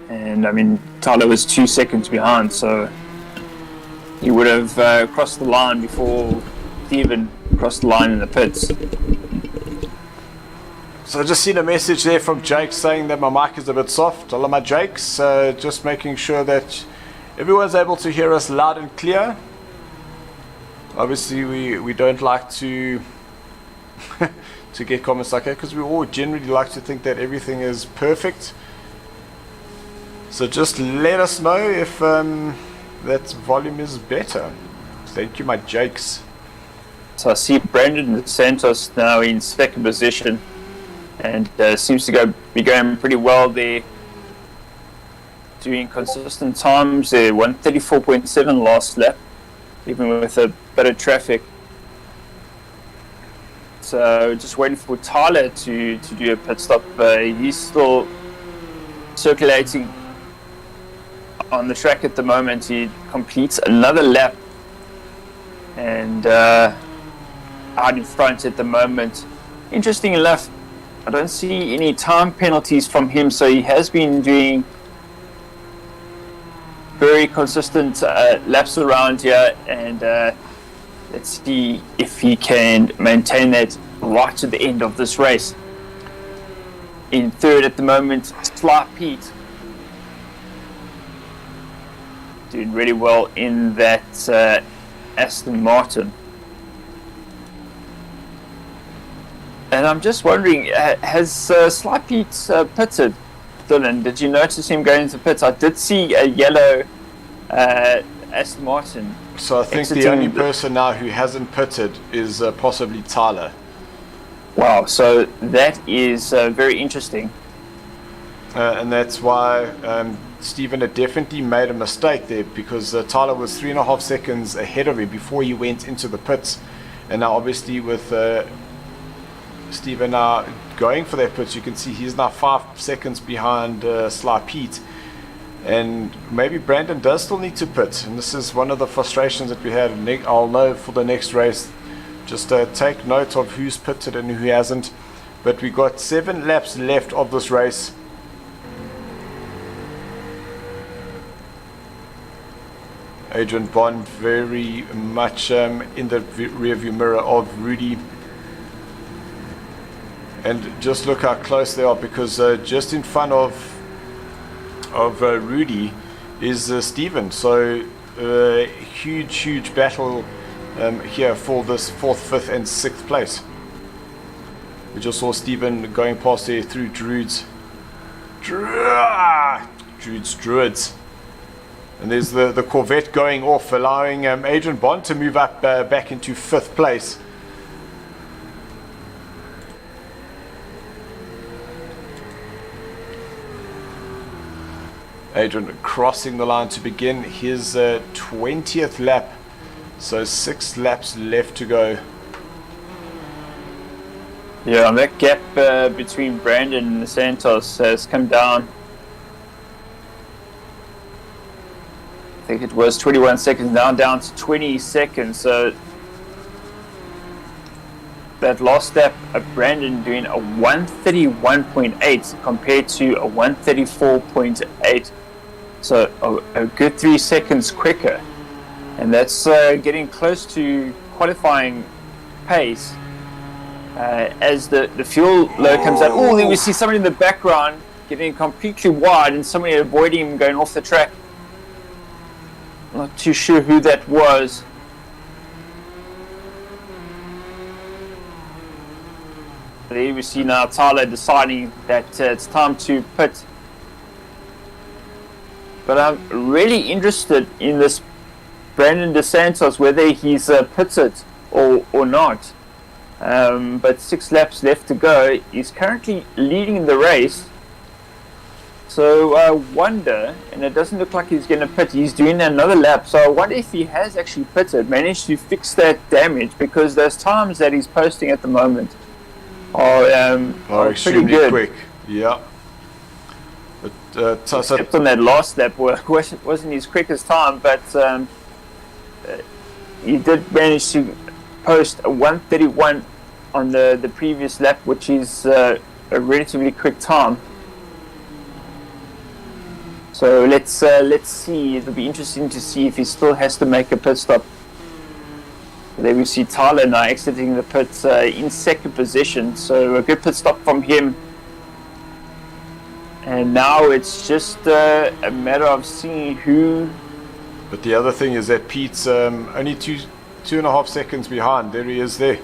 and I mean Tyler was 2 seconds behind, so he would have crossed the line before Steven crossed the line in the pits. So I just seen a message there from Jake saying that my mic is a bit soft. Hello, my Jakes. Just making sure that everyone's able to hear us loud and clear. Obviously, we don't like to to get comments like that, because we all generally like to think that everything is perfect. So just let us know if that volume is better. Thank you, my Jakes. So I see Brandon dos Santos now in 2nd position, and seems to be going pretty well there, doing consistent times there. 134.7 last lap, even with a bit of traffic. So just waiting for Tyler to do a pit stop. He's still circulating on the track at the moment. He completes another lap, and out in front at the moment. Interesting enough, I don't see any time penalties from him, so he has been doing very consistent laps around here, and let's see if he can maintain that right to the end of this race. In third at the moment, Sly Pete, doing really well in that Aston Martin. And I'm just wondering, has Sly Pete pitted? Dylan, did you notice him going into pits? I did see a yellow Aston Martin. So I think the only person now who hasn't pitted is possibly Tyler. Wow, so that is very interesting. And that's why Stephen had definitely made a mistake there, because Tyler was 3.5 seconds ahead of him before he went into the pits. And now obviously with Stephen now going for that pits, you can see he's now 5 seconds behind Sly Pete. And maybe Brandon does still need to pit, and this is one of the frustrations that we had. I'll know for the next race. Just take note of who's pitted and who hasn't. But we got 7 laps left of this race. Adrian Bond very much in the rearview mirror of Rudy. And just look how close they are, because just in front of Rudy is Stephen. So huge battle here for this 4th, 5th and 6th place. We just saw Stephen going past there through Druids. Druids. And there's the Corvette going off, allowing Adrian Bond to move up back into 5th place. Adrian crossing the line to begin his 20th lap. So 6 laps left to go. Yeah, that gap between Brandon and Santos has come down. I think it was 21 seconds, now down to 20 seconds. So that last lap of Brandon doing a 131.8 compared to a 134.8. So a good 3 seconds quicker. And that's getting close to qualifying pace. As the fuel load comes out. Oh, then we see somebody in the background getting completely wide and somebody avoiding him going off the track. Not too sure who that was. There we see now Tyler deciding that it's time to pit. But I'm really interested in this Brandon DeSantos, whether he's pitted or not. But 6 laps left to go. He's currently leading the race. So I wonder, and it doesn't look like he's going to pit. He's doing another lap. So I wonder if he has actually pitted, managed to fix that damage, because those times that he's posting at the moment are extremely pretty good. Quick. Yeah. But, except on that last lap, wasn't his quickest time, but he did manage to post a 131 on the previous lap, which is a relatively quick time. So let's see. It'll be interesting to see if he still has to make a pit stop. There we see Tyler now exiting the pits in 2nd position. So a good pit stop from him. And now it's just a matter of seeing who. But the other thing is that Pete's only 2.5 seconds behind. There he is there.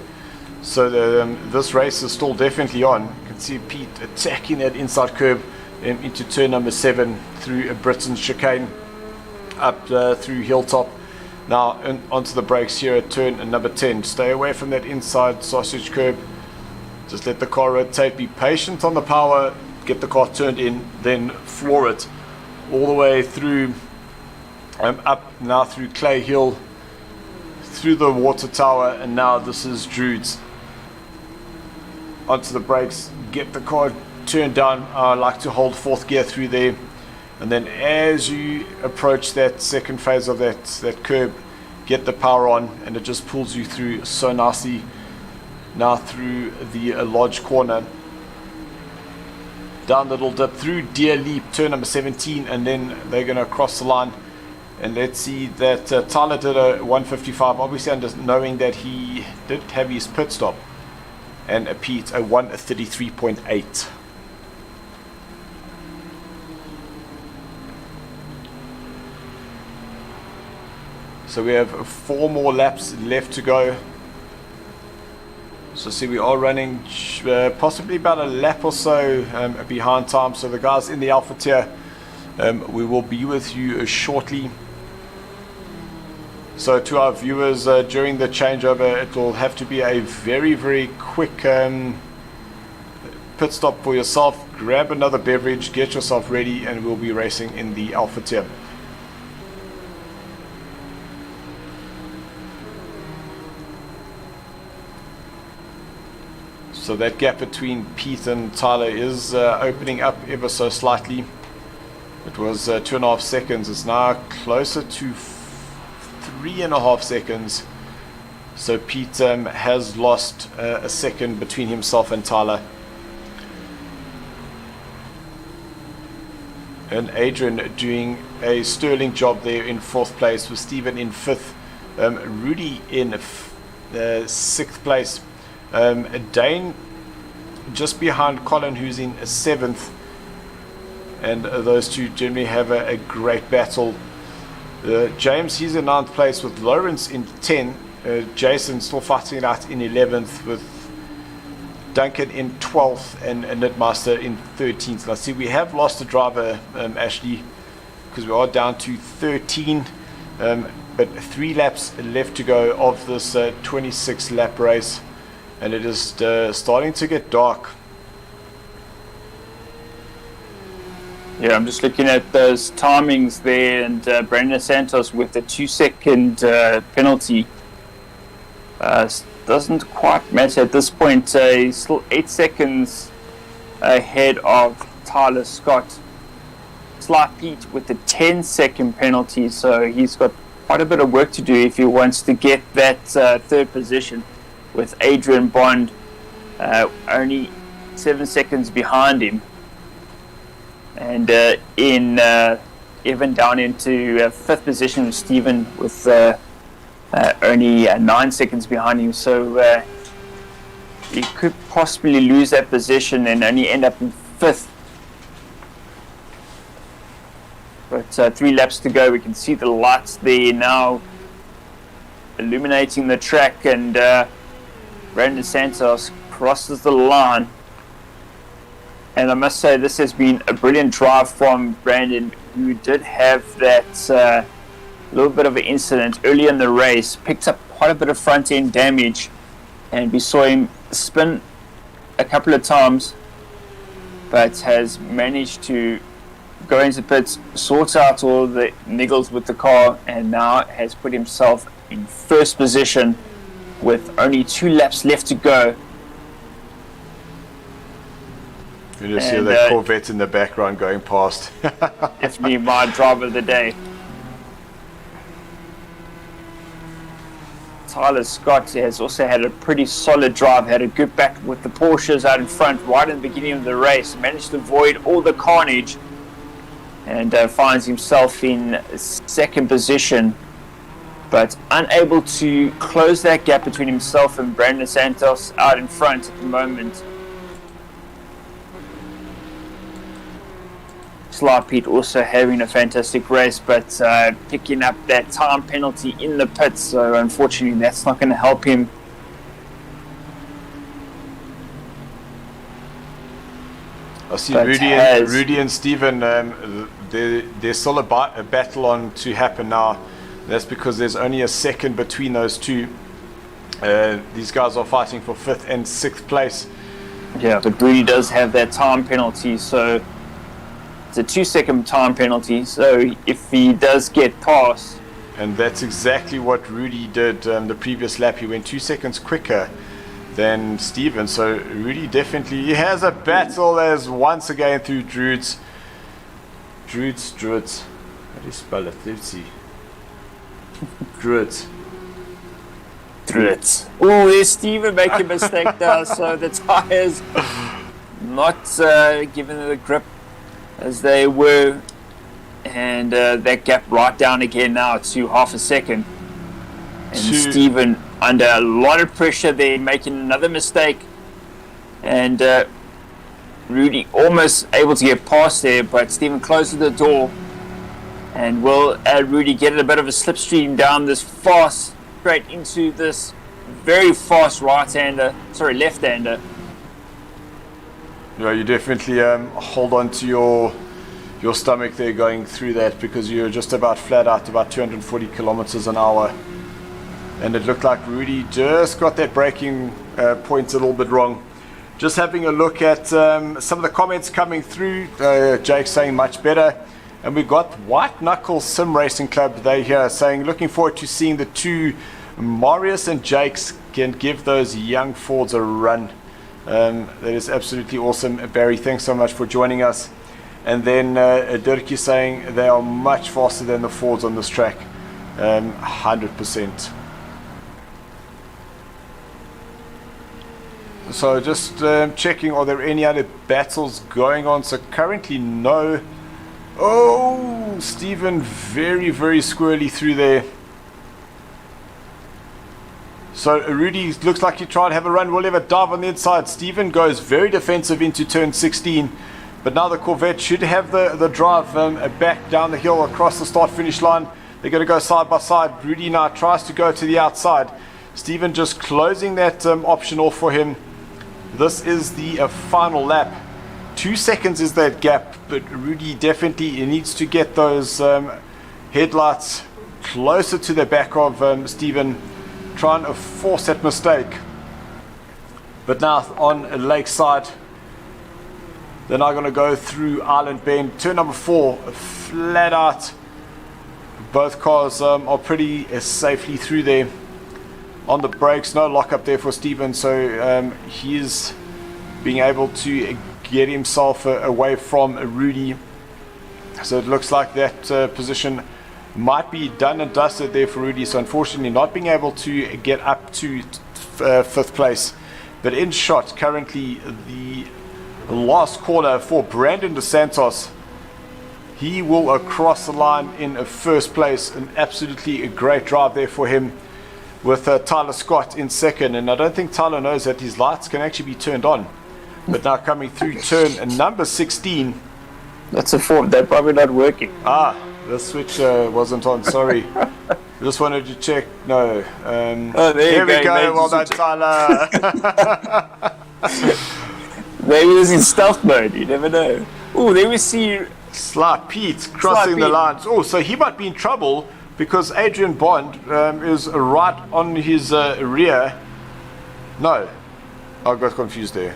So this race is still definitely on. You can see Pete attacking that inside curb into turn number 7 through a Britain's chicane up through Hilltop. Now onto the brakes here at turn number 10. Stay away from that inside sausage curb. Just let the car rotate. Be patient on the power. Get the car turned in, then floor it all the way through up now through Clay Hill, through the water tower, and now this is Druids. Onto the brakes, get the car turned down. I like to hold 4th gear through there, and then as you approach that 2nd phase of that curb, get the power on, and it just pulls you through so nicely. Now through the Lodge corner, down the little dip through Deer Leap, turn number 17, and then they're going to cross the line And let's see that Tyler did a 155, obviously knowing that he did have his pit stop. And Pete a 133.8. So we have 4 more laps left to go. So see, we are running possibly about a lap or so behind time. So the guys in the Alpha tier, we will be with you shortly. So to our viewers, during the changeover, it will have to be a very, very quick pit stop for yourself. Grab another beverage, get yourself ready, and we'll be racing in the Alpha tier. So that gap between Pete and Tyler is opening up ever so slightly. It was 2.5 seconds. It's now closer to 3.5 seconds. So Pete has lost a second between himself and Tyler. And Adrian doing a sterling job there in 4th place, with Stephen in 5th, Rudy in 6th place. Dane just behind Colin, who's in 7th, and those two generally have a great battle. James, he's in 9th place with Lawrence in 10. Jason still fighting it out in 11th, with Duncan in 12th and Nidmaster in 13th. Now see, we have lost a driver, Ashley, because we are down to 13, but 3 laps left to go of this 26 lap race. And it is starting to get dark. Yeah, I'm just looking at those timings there, and Brandon Santos with the 2-second penalty doesn't quite matter at this point. He's still 8 seconds ahead of Tyler Scott. Sly Pete with the 10-second penalty, so he's got quite a bit of work to do if he wants to get that 3rd position, with Adrian Bond only 7 seconds behind him, and Evan down into 5th position with Stephen with only 9 seconds behind him. So he could possibly lose that position and only end up in 5th. But 3 laps to go. We can see the lights there now illuminating the track, and Brandon Santos crosses the line. And I must say, this has been a brilliant drive from Brandon, who did have that little bit of an incident early in the race, picked up quite a bit of front end damage, and we saw him spin a couple of times, but has managed to go into pits, sort out all the niggles with the car, and now has put himself in 1st position with only 2 laps left to go. You just hear that Corvette in the background going past. Definitely my driver of the day. Tyler Scott has also had a pretty solid drive, had a good back with the Porsches out in front right in the beginning of the race, managed to avoid all the carnage, and finds himself in 2nd position, but unable to close that gap between himself and Brandon Santos out in front at the moment. Sly Pete also having a fantastic race, but picking up that time penalty in the pits, so unfortunately that's not going to help him. I see Rudy and Stephen, there's still a battle on to happen now. That's because there's only a second between those two. These guys are fighting for 5th and 6th place. Yeah, but Rudy does have that time penalty, so it's a 2-second time penalty. So if he does get past, and that's exactly what Rudy did the previous lap. He went 2 seconds quicker than Steven. So Rudy definitely, he has a battle as once again through Druids. Druids. How do you spell it? Let's see. Druids. Oh, there's Steven making a mistake there. So the tires not giving it a grip as they were, And that gap right down again now to half a second. And Stephen under a lot of pressure there, making another mistake. And Rudy almost able to get past there, but Stephen closes the door. And will Rudy get a bit of a slipstream down this fast, straight into this very fast left-hander. Yeah, you definitely hold on to your stomach there going through that, because you're just about flat out, about 240 kilometers an hour. And it looked like Rudy just got that braking point a little bit wrong. Just having a look at some of the comments coming through. Jake saying much better. And we got White Knuckle Sim Racing Club, they here saying looking forward to seeing the two Marius and Jakes can give those young Fords a run. That is absolutely awesome. Barry, thanks so much for joining us. And then Dirkie saying they are much faster than the Fords on this track. 100%. So just checking, are there any other battles going on? So currently no. Oh, Stephen very, very squirrely through there. So Rudy looks like he tried to have a run. Will ever dive on the inside. Stephen goes very defensive into turn 16. But now the Corvette should have the drive back down the hill across the start-finish line. They're going to go side by side. Rudy now tries to go to the outside. Stephen just closing that option off for him. This is the final lap. 2 seconds is that gap, but Rudy definitely needs to get those headlights closer to the back of Stephen, trying to force that mistake. But now on Lakeside, they're now going to go through Island Bend. Turn number 4, flat out. Both cars are pretty safely through there. On the brakes, no lock up there for Stephen, so he is being able to get himself away from Rudy. So it looks like that position might be done and dusted there for Rudy. So unfortunately not being able to get up to 5th place. But in shot currently the last corner for Brandon DeSantos. He will cross the line in 1st place. An absolutely great drive there for him, with Tyler Scott in 2nd. And I don't think Tyler knows that his lights can actually be turned on. But now coming through turn number 16. That's a Ford. They're probably not working. The switch wasn't on. Sorry. Just wanted to check. No. There we go. Well done, Tyler. Maybe it's in stealth mode. You never know. Oh, there we see Sly Pete crossing the lines. Oh, so he might be in trouble because Adrian Bond is right on his rear. No. I got confused there.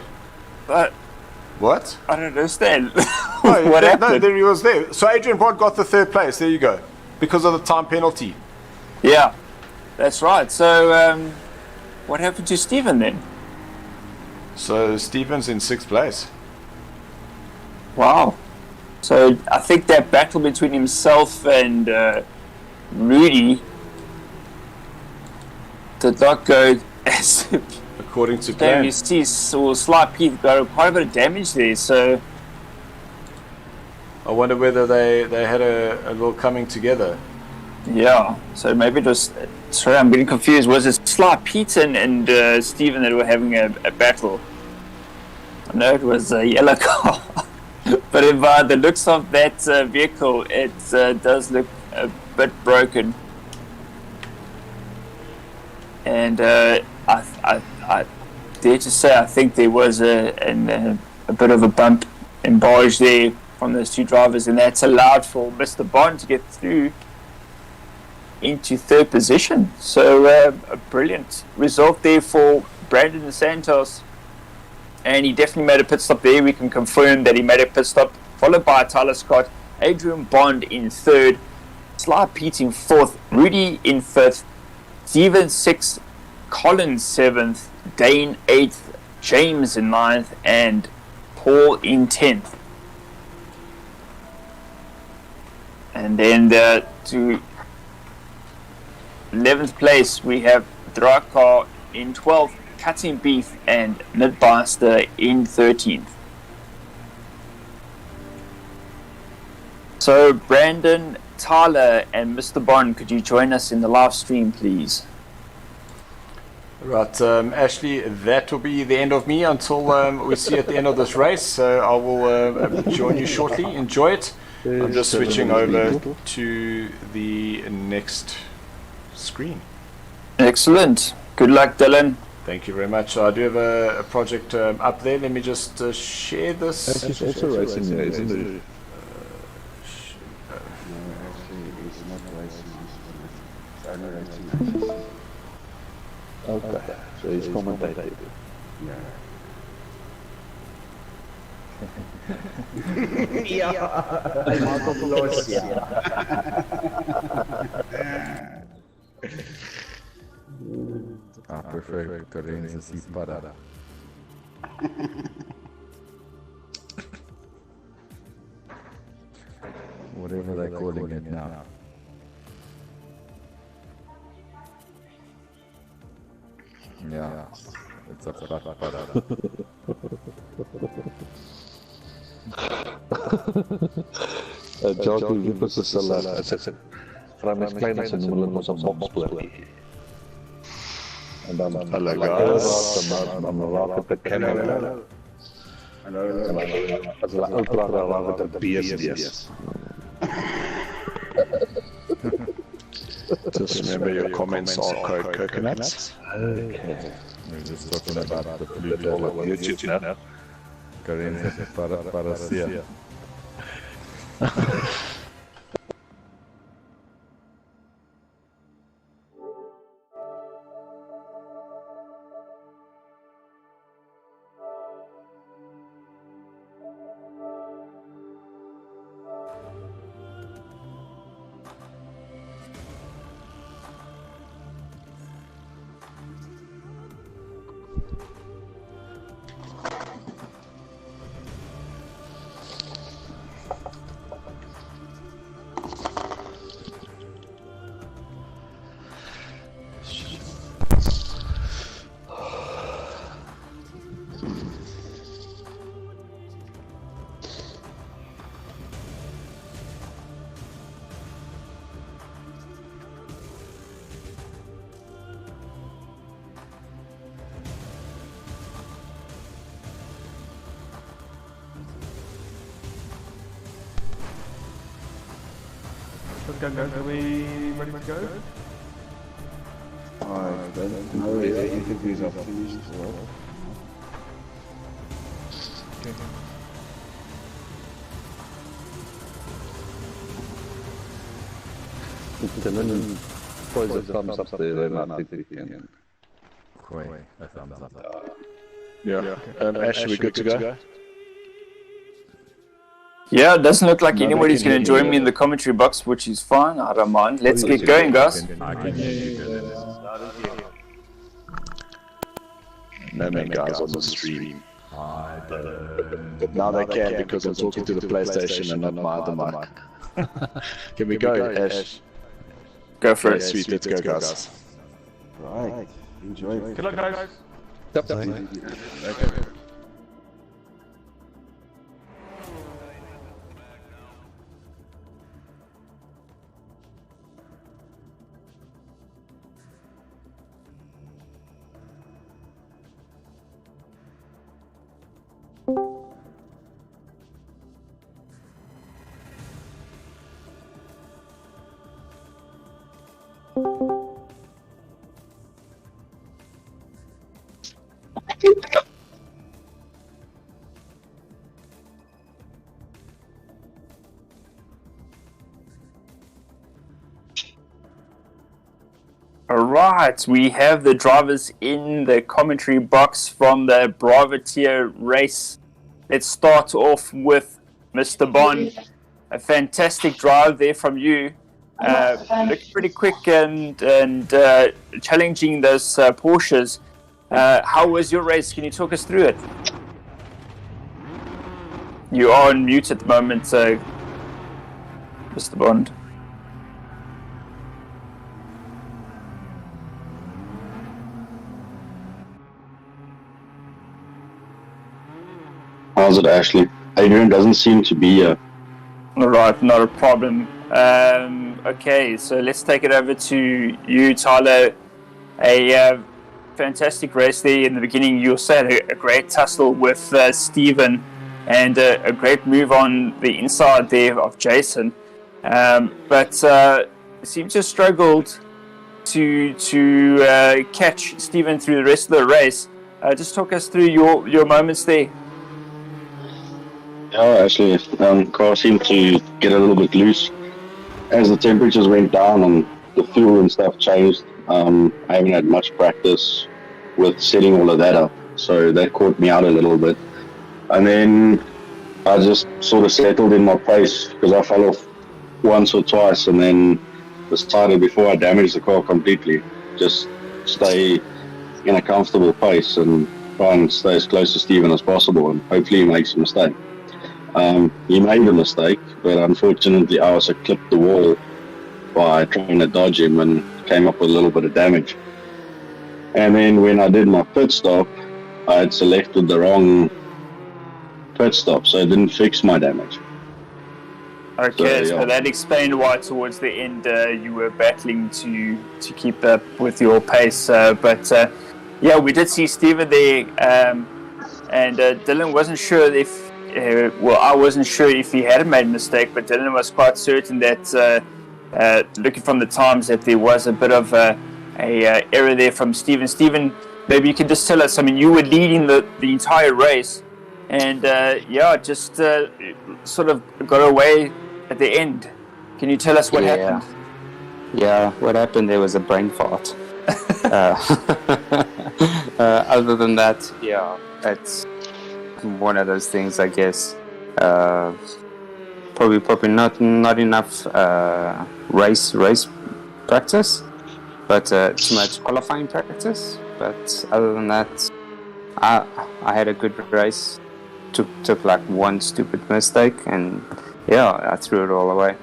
What? I don't understand. No, what happened? No, there he was there. So Adrian Bond got the 3rd place. There you go. Because of the time penalty. Yeah, that's right. So what happened to Stephen then? So Stephen's in 6th place. Wow. So I think that battle between himself and Rudy did not go as according to plan. You see, Sly Pete got quite a bit of damage there. So I wonder whether they had a little coming together. Yeah. So maybe just. Sorry, I'm getting confused. Was it Sly Pete and Stephen that were having a battle? I know it was a yellow car. But if the looks of that vehicle, it does look a bit broken. And I dare to say I think there was a bit of a bump and barge there from those two drivers, and that's allowed for Mr. Bond to get through into 3rd position. So a brilliant result there for Brandon Santos. And he definitely made a pit stop there. We can confirm that he made a pit stop, followed by Tyler Scott, Adrian Bond in 3rd, Sly Pete in 4th, Rudy in 5th, Steven 6th, Colin 7th, Dane 8th, James in 9th, and Paul in 10th. And then to 11th place, we have Drakar in 12th, Cutting Beef and Midbuster in 13th. So, Brandon, Tyler, and Mr. Bond, could you join us in the live stream, please? Right, Ashley, that will be the end of me until we see at the end of this race. So I will join you shortly. Enjoy it. I'm just switching over to the next screen. Excellent. Good luck, Dylan. Thank you very much. I do have a project up there. Let me just share this. He's also racing there, isn't he? No, actually, he's not racing. He's only racing. Okay, so he's commentating. Yeah. I prefer Karen's Parada. Whatever they're calling it now. Yeah, it's a Parada. Jockey liefers is van my klein as noem hulle ons 'n bokspoortjie. En dan hulle gaan dan raak op die camera. As hulle ultra raak met 'n bees. Just remember your comments are coconuts. Okay. We're just talking about the blue ball on YouTube now. Karen's Parasia. Are we ready to go? I don't know if the interviews are finished or not. Dylan poise a thumbs up there, then I think we can. A thumbs up. Yeah. Ash, we good to go? Yeah, it doesn't look like anybody's going to join me in the commentary box, which is fine. I don't mind. Let's get going, guys. I can hear you good. No man guys on the stream. But now they can because I'm talking to the PlayStation and not my other mic. Can we go, Ash? Go for Yeah, it. sweet, let's go, guys. Right, enjoy. Good luck, guys. Okay. Alright, we have the drivers in the commentary box from the Bravotier race. Let's start off with Mr. Bond. A fantastic drive there from you. Looked pretty quick and challenging those Porsches. How was your race? Can you talk us through it? You are on mute at the moment, so Mr. Bond. How's it, Ashley? Adrian doesn't seem to be All right, not a problem. Okay, so let's take it over to you, Tyler. A fantastic race there in the beginning. You also had a great tussle with Stephen, and a great move on the inside there of Jason. But seemed to have struggled to catch Stephen through the rest of the race. Just talk us through your moments there. Yeah, actually, car seemed to get a little bit loose as the temperatures went down and the fuel and stuff changed. I haven't had much practice with setting all of that up, so that caught me out a little bit. And then I just sort of settled in my pace because I fell off once or twice, and then decided before I damaged the car completely, just stay in a comfortable pace and try and stay as close to Stephen as possible, and hopefully he makes a mistake. He made a mistake, but unfortunately I also clipped the wall by trying to dodge him and came up with a little bit of damage. And then when I did my pit stop, I had selected the wrong pit stop, so it didn't fix my damage. Okay, so that explained why towards the end you were battling to keep up with your pace. But yeah, we did see Stephen there, and Dylan wasn't sure if, I wasn't sure if he had made a mistake, but Dylan was quite certain that, looking from the times, that there was a bit of a error there from Stephen. Stephen, maybe you can just tell us, I mean, you were leading the entire race, and just sort of got away at the end. Can you tell us what happened? Yeah, what happened there was a brain fart. Other than that, yeah, it's one of those things, I guess. Probably not enough race practice, but too much qualifying practice. But other than that, I had a good race. Took like one stupid mistake, and yeah, I threw it all away.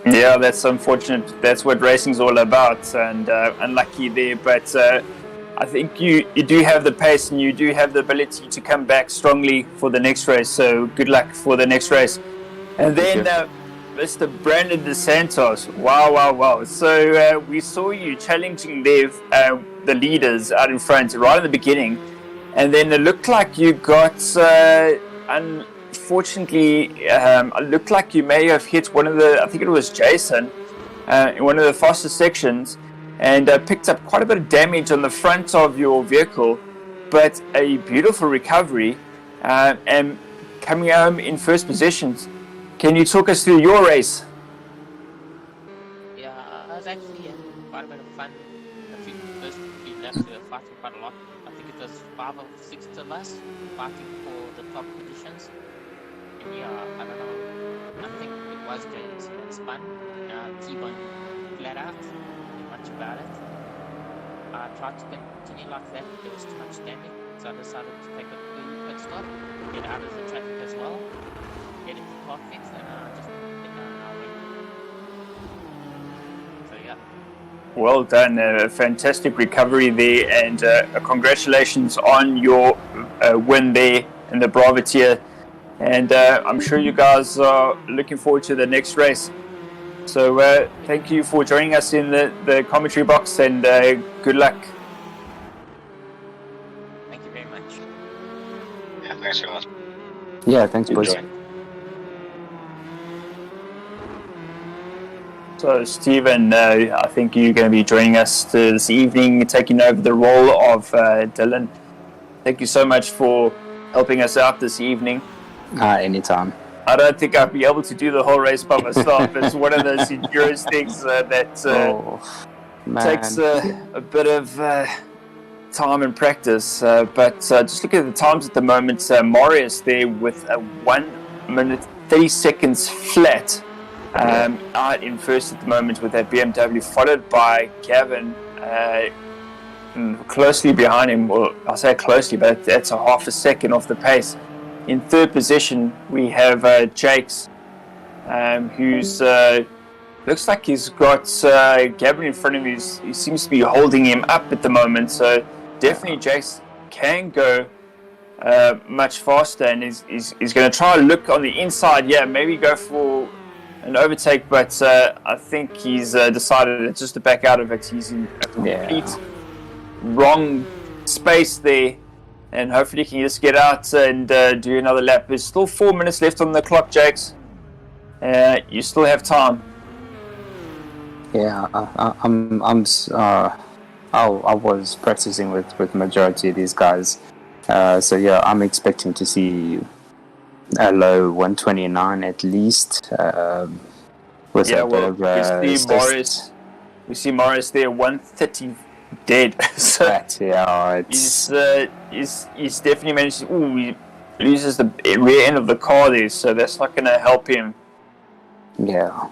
Yeah, that's unfortunate. That's what racing's all about, and unlucky there. But I think you do have the pace, and you do have the ability to come back strongly for the next race. So good luck for the next race. And then Mr. Brandon DeSantos. Wow. So we saw you challenging the leaders out in front right in the beginning, and then it looked like you got unfortunately, it looked like you may have hit one of the, I think it was Jason, in one of the fastest sections, and picked up quite a bit of damage on the front of your vehicle, but a beautiful recovery, and coming home in first position. Can you talk us through your race? Yeah, it was actually quite a bit of fun. The first few laps we were fighting quite a lot. I think it was 5 or 6 of us fighting for the top positions. And yeah, I don't know, I think it was James that spun. T-Bone flat out, didn't much about it. I tried to continue like that, but there was too much damage, so I decided to take a pit stop, get out of the traffic as well, get into car fix, and just get down our way. So yeah. Well done, a fantastic recovery there, and congratulations on your win there in the Bravo tier. And I'm sure you guys are looking forward to the next race. So thank you for joining us in the commentary box, and good luck. Thank you very much. Yeah, thanks so much. Yeah, thanks, boys. Enjoy. So Stephen, I think you're going to be joining us this evening, taking over the role of Dylan. Thank you so much for helping us out this evening. Anytime. I don't think I'd be able to do the whole race by myself. It's one of those endurance things that takes a bit of time and practice. But just look at the times at the moment. Marius there with a 1 minute 30 seconds flat out in first at the moment with that BMW, followed by Gavin closely behind him. Well, I'll say closely, but that's a half a second off the pace. In third position, we have Jakes, who's looks like he's got Gavin in front of him. He seems to be holding him up at the moment. So definitely Jakes can go much faster, and he's going to try and look on the inside. Yeah, maybe go for an overtake, but I think he's decided just to back out of it. He's in a complete wrong space there, and hopefully he can just get out and do another lap. There's still 4 minutes left on the clock, Jakes. You still have time. Yeah, I was practicing with majority of these guys, so yeah, I'm expecting to see a low 129 at least. With a bit of we see Morris there 130 dead. So he's definitely managed to. He loses the rear end of the car there, so that's not going to help him. No,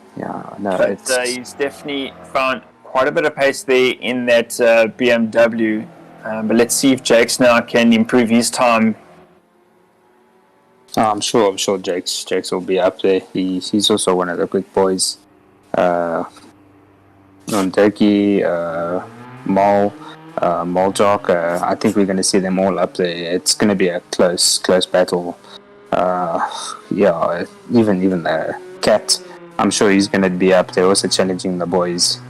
but he's definitely found quite a bit of pace there in that BMW. But let's see if Jakes now can improve his time. I'm sure Jakes will be up there. He's also one of the quick boys. Nondeki, Moljok, I think we're going to see them all up there. It's going to be a close battle. Even the Cat, I'm sure he's going to be up there also challenging the boys.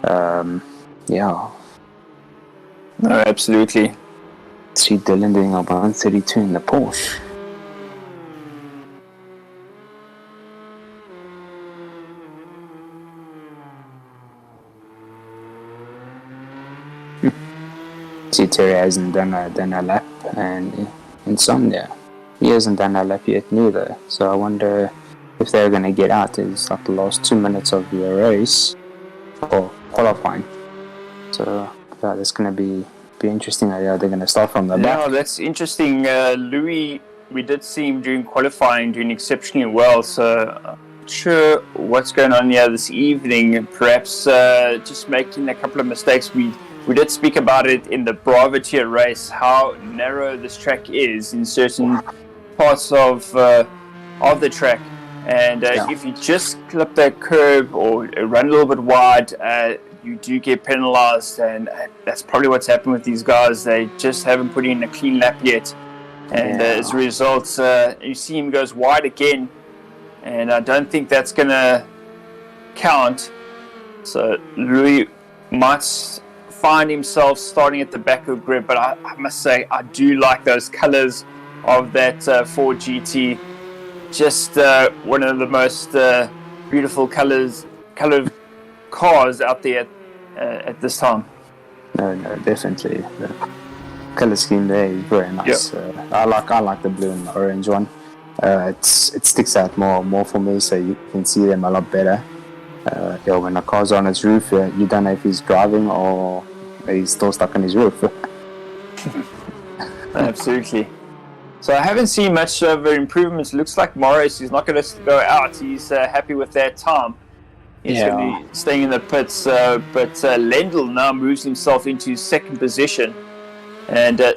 No, absolutely. See Dylan doing about 132 in the Porsche. See Terry hasn't done a lap, and Insomnia, he hasn't done a lap yet neither. So I wonder if they're going to get out. It's like the last 2 minutes of the race or qualifying. So yeah, that's going to be interesting. They're going to start from the back. Yeah, that's interesting. Louis, we did see him during qualifying doing exceptionally well. So I'm not sure what's going on here this evening. Perhaps just making a couple of mistakes. We did speak about it in the Bravo tier race, how narrow this track is in certain parts of the track. And if you just clip that curb or run a little bit wide, you do get penalized. And that's probably what's happened with these guys. They just haven't put in a clean lap yet. And as a result, you see him goes wide again. And I don't think that's going to count. So Louis might find himself starting at the back of the grid, but I must say I do like those colors of that Ford GT. Just one of the most beautiful colored cars out there at this time. No, definitely the color scheme there is very nice. Yep. I like the blue and the orange one. It sticks out more for me, so you can see them a lot better. When a car's on its roof, you don't know if he's driving or he's still stuck on his roof. Absolutely. So I haven't seen much of improvements. Looks like Morris is not going to go out. He's happy with that time. He's going to be staying in the pits. But Lendl now moves himself into second position. And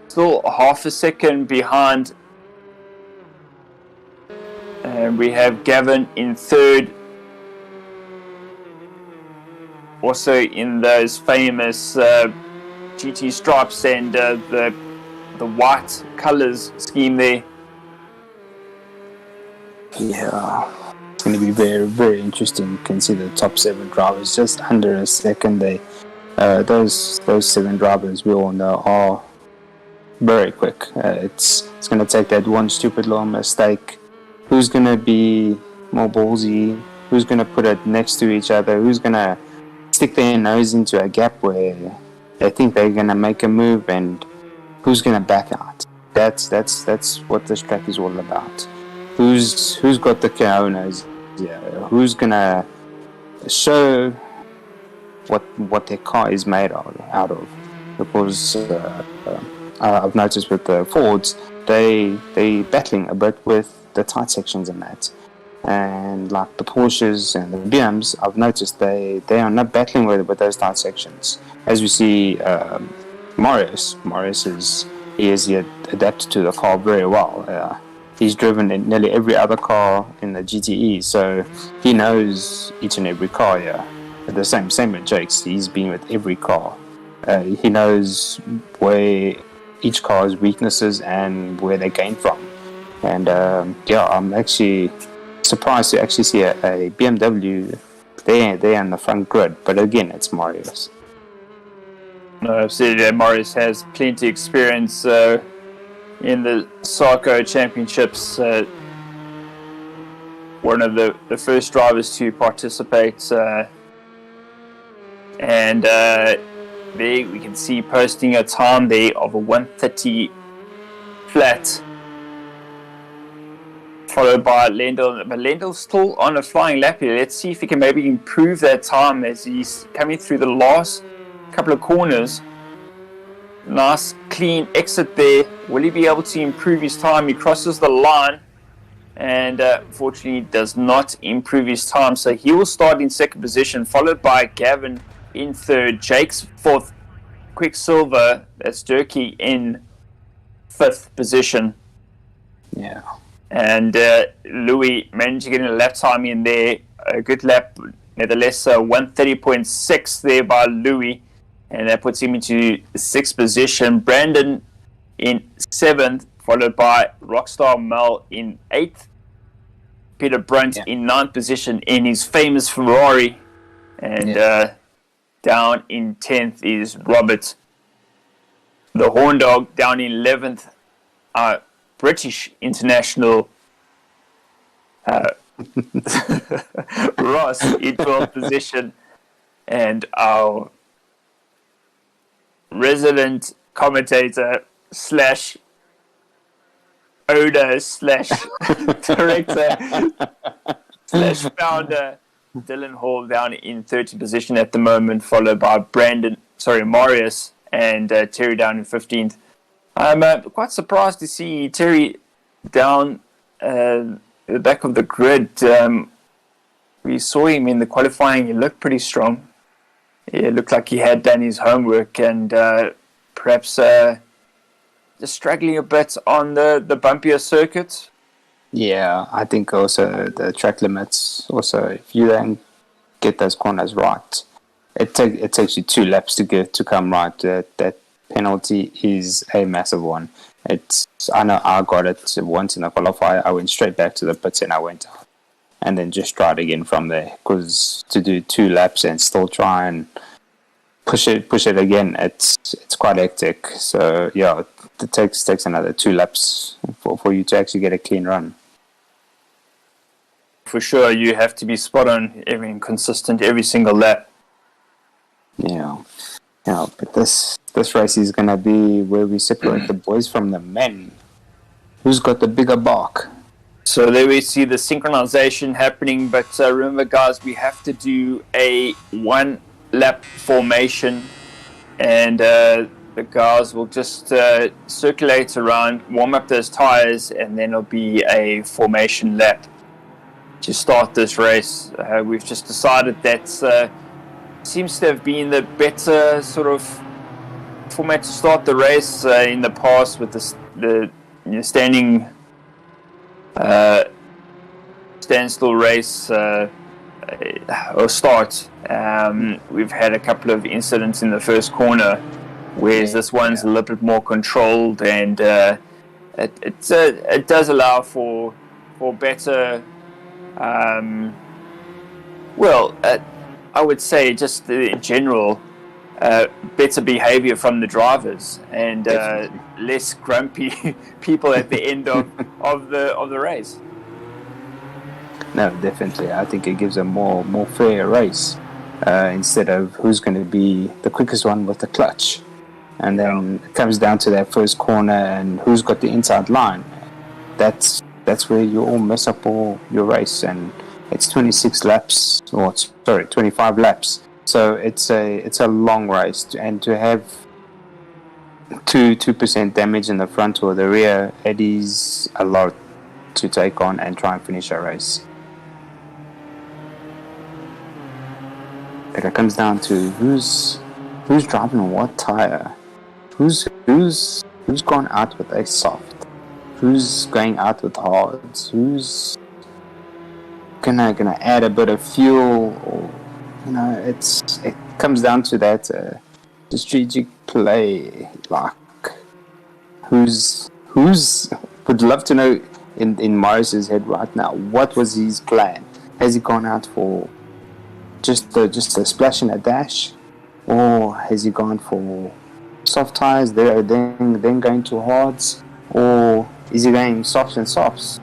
still half a second behind. And we have Gavin in third. Also in those famous GT stripes and the white colours scheme there. Yeah, it's going to be very, very interesting. You can see the top 7 drivers just under a second. Those 7 drivers we all know are very quick. It's going to take that one stupid little mistake. Who's going to be more ballsy? Who's going to put it next to each other? Who's going to stick their nose into a gap where they think they're going to make a move, and who's going to back out? That's what this track is all about. Who's got the cojones? Yeah, who's going to show what their car is made out of? Because I've noticed with the Fords, they battling a bit with the tight sections and that. And like the Porsches and the BMs, I've noticed they are not battling with those tight sections. As we see, Morris has adapted to the car very well. He's driven in nearly every other car in the GTE, so he knows each and every car. Yeah, the same with Jakes. He's been with every car. He knows where each car's weaknesses and where they came from. And I'm actually surprised to actually see a BMW there in the front grid. But again, it's Marius. No, absolutely. Marius has plenty of experience in the SARCO championships. One of the first drivers to participate. And there we can see posting a time there of a 1:30 flat. Followed by Lendl, but Lendl's still on a flying lap here. Let's see if he can maybe improve that time as he's coming through the last couple of corners. Nice clean exit there. Will he be able to improve his time? He crosses the line and fortunately does not improve his time. So he will start in second position, followed by Gavin in third, Jake's fourth, Quicksilver, that's Durkee, in fifth position. Yeah. And Louis managed to get a lap time in there. A good lap, nevertheless, 1:30.6 there by Louis. And that puts him into sixth position. Brandon in seventh, followed by Rockstar Mel in eighth. Peter Brunt in ninth position in his famous Ferrari. And down in 10th is Robert. The Horn Dog down in 11th. British international Ross in 12th position, and our resident commentator slash owner slash director slash founder Dylan Hall down in 30th position at the moment, followed by Marius and Terry down in 15th. I'm quite surprised to see Terry down the back of the grid. We saw him in the qualifying. He looked pretty strong. It looked like he had done his homework and perhaps just struggling a bit on the bumpier circuit. Yeah, I think also the track limits. Also, if you don't get those corners right, it takes you 2 laps to come right. That penalty is a massive one. I know I got it once in the qualifier. I went straight back to the pits and I went out, and then just tried again from there. Because to do 2 laps and still try and push it again, it's quite hectic. So yeah, it takes another 2 laps for you to actually get a clean run. For sure, you have to be spot on, consistent every single lap. Yeah, but this race is going to be where we separate the boys from the men. Who's got the bigger bark? So there we see the synchronization happening, but remember guys, we have to do a 1 lap formation, and the guys will just circulate around, warm up those tires, and then it'll be a formation lap to start this race. We've just decided that seems to have been the better sort of format to start the race in the past with the standing standstill race or start. We've had a couple of incidents in the first corner, whereas this one's a little bit more controlled, and it does allow for better. I would say just in general, better behavior from the drivers and less grumpy people at the end of the race. No, definitely. I think it gives a more fair race instead of who's going to be the quickest one with the clutch. And then it comes down to that first corner and who's got the inside line. That's where you all mess up all your race, and it's 25 laps. So it's a long race, and to have 2% damage in the front or the rear, it is a lot to take on and try and finish a race. But it comes down to who's driving on what tire, who's gone out with a soft, who's going out with hards, who's gonna add a bit of fuel, or it comes down to that strategic play. Like who's would love to know in Morris's head right now. What was his plan? Has he gone out for just a splash and a dash, or has he gone for soft tires, then going to hards, or is he going softs and softs?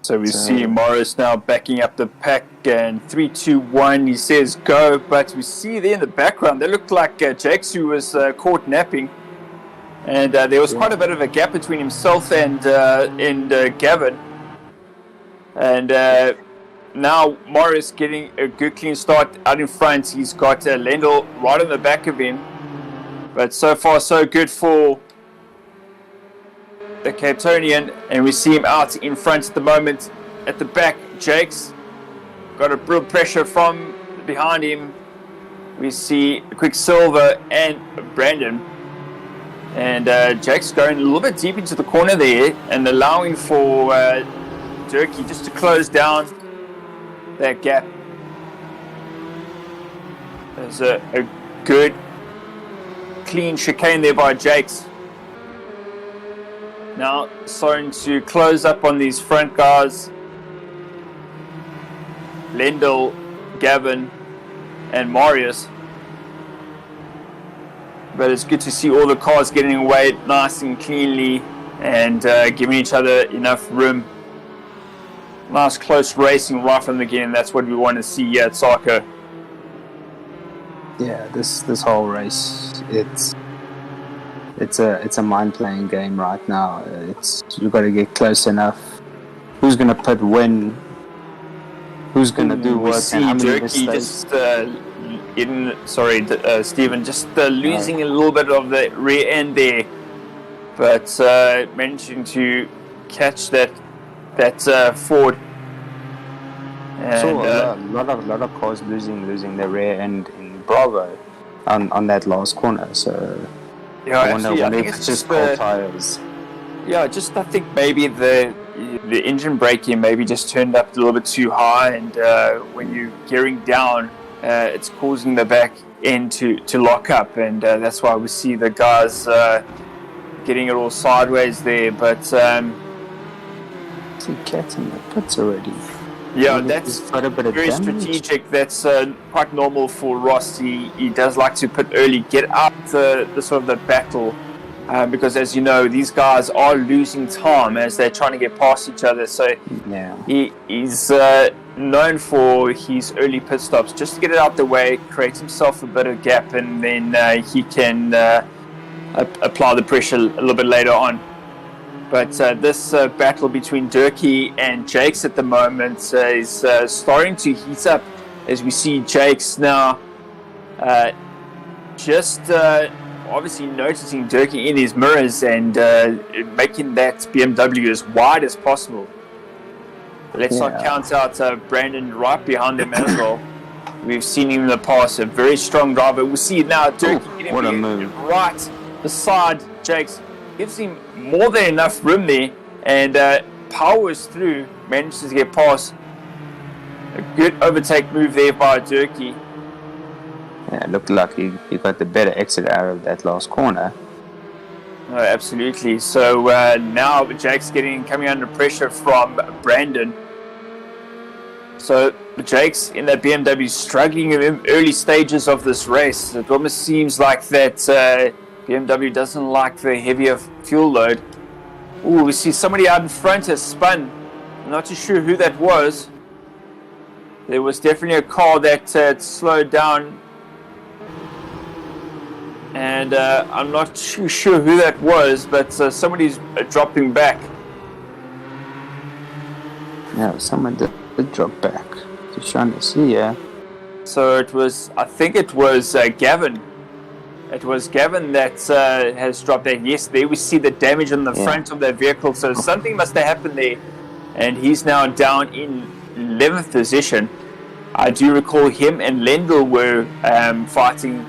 So we see Morris now backing up the pack, and 3, 2, 1, he says go, but we see there in the background, they looked like Jakes, who was caught napping, and there was quite a bit of a gap between himself and Gavin, and now Morris getting a good clean start out in front. He's got Lendl right on the back of him, but so far so good for the Capetonian, and we see him out in front at the moment. At the back, Jakes got a real pressure from behind him. We see Quicksilver and Brandon, and Jakes going a little bit deep into the corner there and allowing for Durkee just to close down that gap. There's a good clean chicane there by Jakes. Now starting to close up on these front guys. Lendl, Gavin and Marius. But it's good to see all the cars getting away nice and cleanly and giving each other enough room. Nice close racing right from the beginning. That's what we want to see here at SARCO. Yeah, this whole race, it's a mind-playing game right now. You've got to get close enough. Who's going to put when? Who's going to do what? See Durkee just Stephen, just losing a little bit of the rear end there, but managing to catch that Ford. And so a lot of cars losing their rear end in Bravo on that last corner. So yeah, I think it's just cold tires. Yeah, I think maybe the engine braking maybe just turned up a little bit too high, and when you're gearing down, it's causing the back end to lock up, and that's why we see the guys getting it all sideways there. But see Cat in the pits already. Yeah, that's very strategic. That's quite normal for Ross. He does like to put early, get out the sort of the battle, because as you know, these guys are losing time as they're trying to get past each other. So yeah, he's known for his early pit stops, just to get it out the way, create himself a bit of gap, and then he can apply the pressure a little bit later on. But this battle between Durkee and Jakes at the moment is starting to heat up, as we see Jakes now obviously noticing Durkee in his mirrors and making that BMW as wide as possible. Let's not count out Brandon right behind him as well. We've seen him in the past, a very strong driver. We'll see now Durkee getting right beside Jakes. Gives him more than enough room there, and powers through, manages to get past. A good overtake move there by Durkee. Yeah, it looked like he got the better exit out of that last corner. No, absolutely. So now Jake's coming under pressure from Brandon. So Jake's in that BMW struggling in the early stages of this race. It almost seems like that BMW doesn't like the heavier fuel load. Ooh, we see somebody out in front has spun. I'm not too sure who that was. There was definitely a car that had slowed down. And I'm not too sure who that was, but somebody's dropping back. Yeah, someone did drop back. Just trying to see, yeah. So I think it was Gavin. It was Gavin that has dropped back. Yes, there we see the damage on the front of that vehicle. So something must have happened there. And he's now down in 11th position. I do recall him and Lendl were fighting.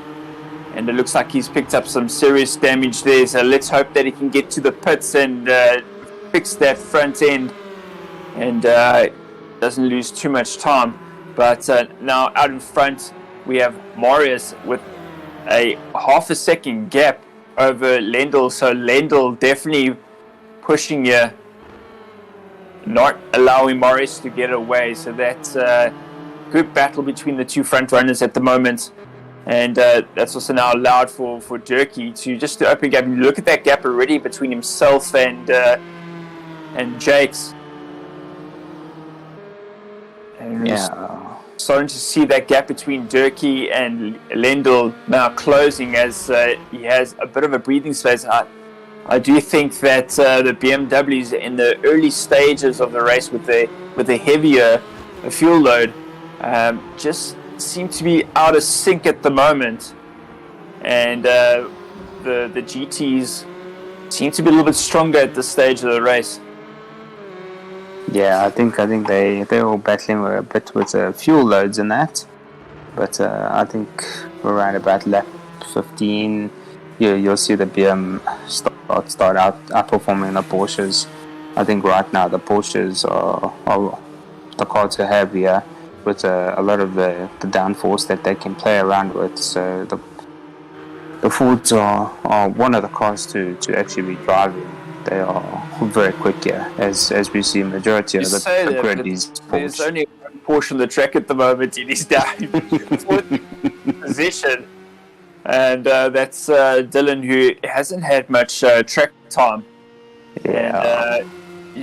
And it looks like he's picked up some serious damage there. So let's hope that he can get to the pits and fix that front end. And doesn't lose too much time. But now out in front, we have Marius with a half a second gap over Lendl, so Lendl definitely pushing here. not allowing Morris to get away. So that's a good battle between the two front runners at the moment. And that's also now allowed for Durkee to open gap. And look at that gap already between himself and Jakes. And starting to see that gap between Durkee and Lendl now closing as he has a bit of a breathing space. I do think that the BMWs in the early stages of the race with the heavier fuel load just seem to be out of sync at the moment, and the GTs seem to be a little bit stronger at this stage of the race. Yeah, I think they're all battling a bit with fuel loads and that, but I think around about lap 15, you'll see the BM start out outperforming the Porsches. I think right now the Porsches are the car to have here, with a lot of the downforce that they can play around with. So the Fords are one of the cars to actually be driving. They are very quick here, as we see majority of the grid is Porsche. There's only one Porsche on the track at the moment in his down fourth position, and that's Dylan, who hasn't had much track time. Yeah. And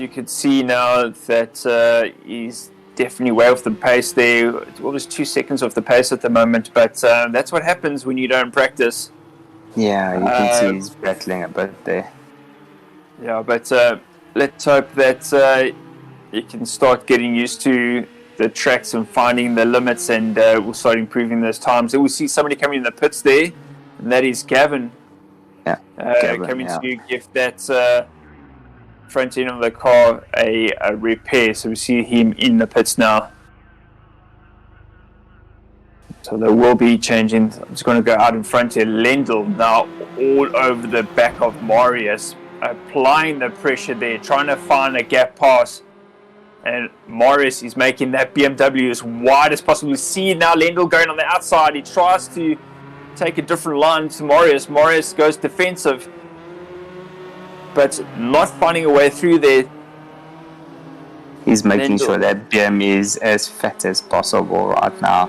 you can see now that he's definitely way off the pace there. Almost 2 seconds off the pace at the moment, but that's what happens when you don't practice. Yeah, you can see he's battling a bit there. Yeah, but let's hope that you can start getting used to the tracks and finding the limits, and we'll start improving those times. And we'll see somebody coming in the pits there, and that is Gavin. Yeah, coming to give that front end of the car a repair. So we see him in the pits now. So they will be changing. I'm just going to go out in front here. Lendl now all over the back of Marius, applying the pressure there, trying to find a gap pass. And Morris is making that BMW as wide as possible. You see now Lendl going on the outside. He tries to take a different line to Morris. Morris goes defensive, but not finding a way through there. He's making sure that BM is as fat as possible right now.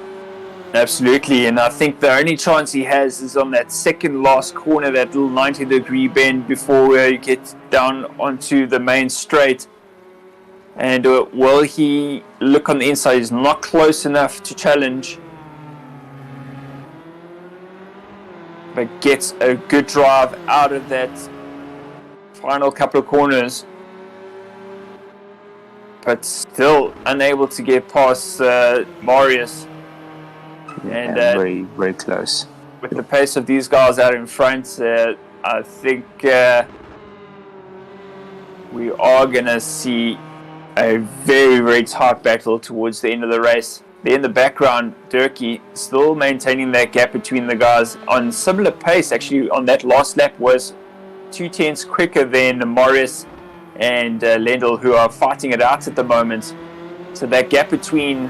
Absolutely, and I think the only chance he has is on that second last corner, that little 90-degree bend before you get down onto the main straight. And will he look on the inside? He's not close enough to challenge, but gets a good drive out of that final couple of corners, but still unable to get past Marius. And very, very close. With the pace of these guys out in front, I think we are going to see a very, very tight battle towards the end of the race. There in the background, Durkee still maintaining that gap between the guys on similar pace. Actually, on that last lap was 2/10 quicker than Morris and Lendl, who are fighting it out at the moment. So that gap between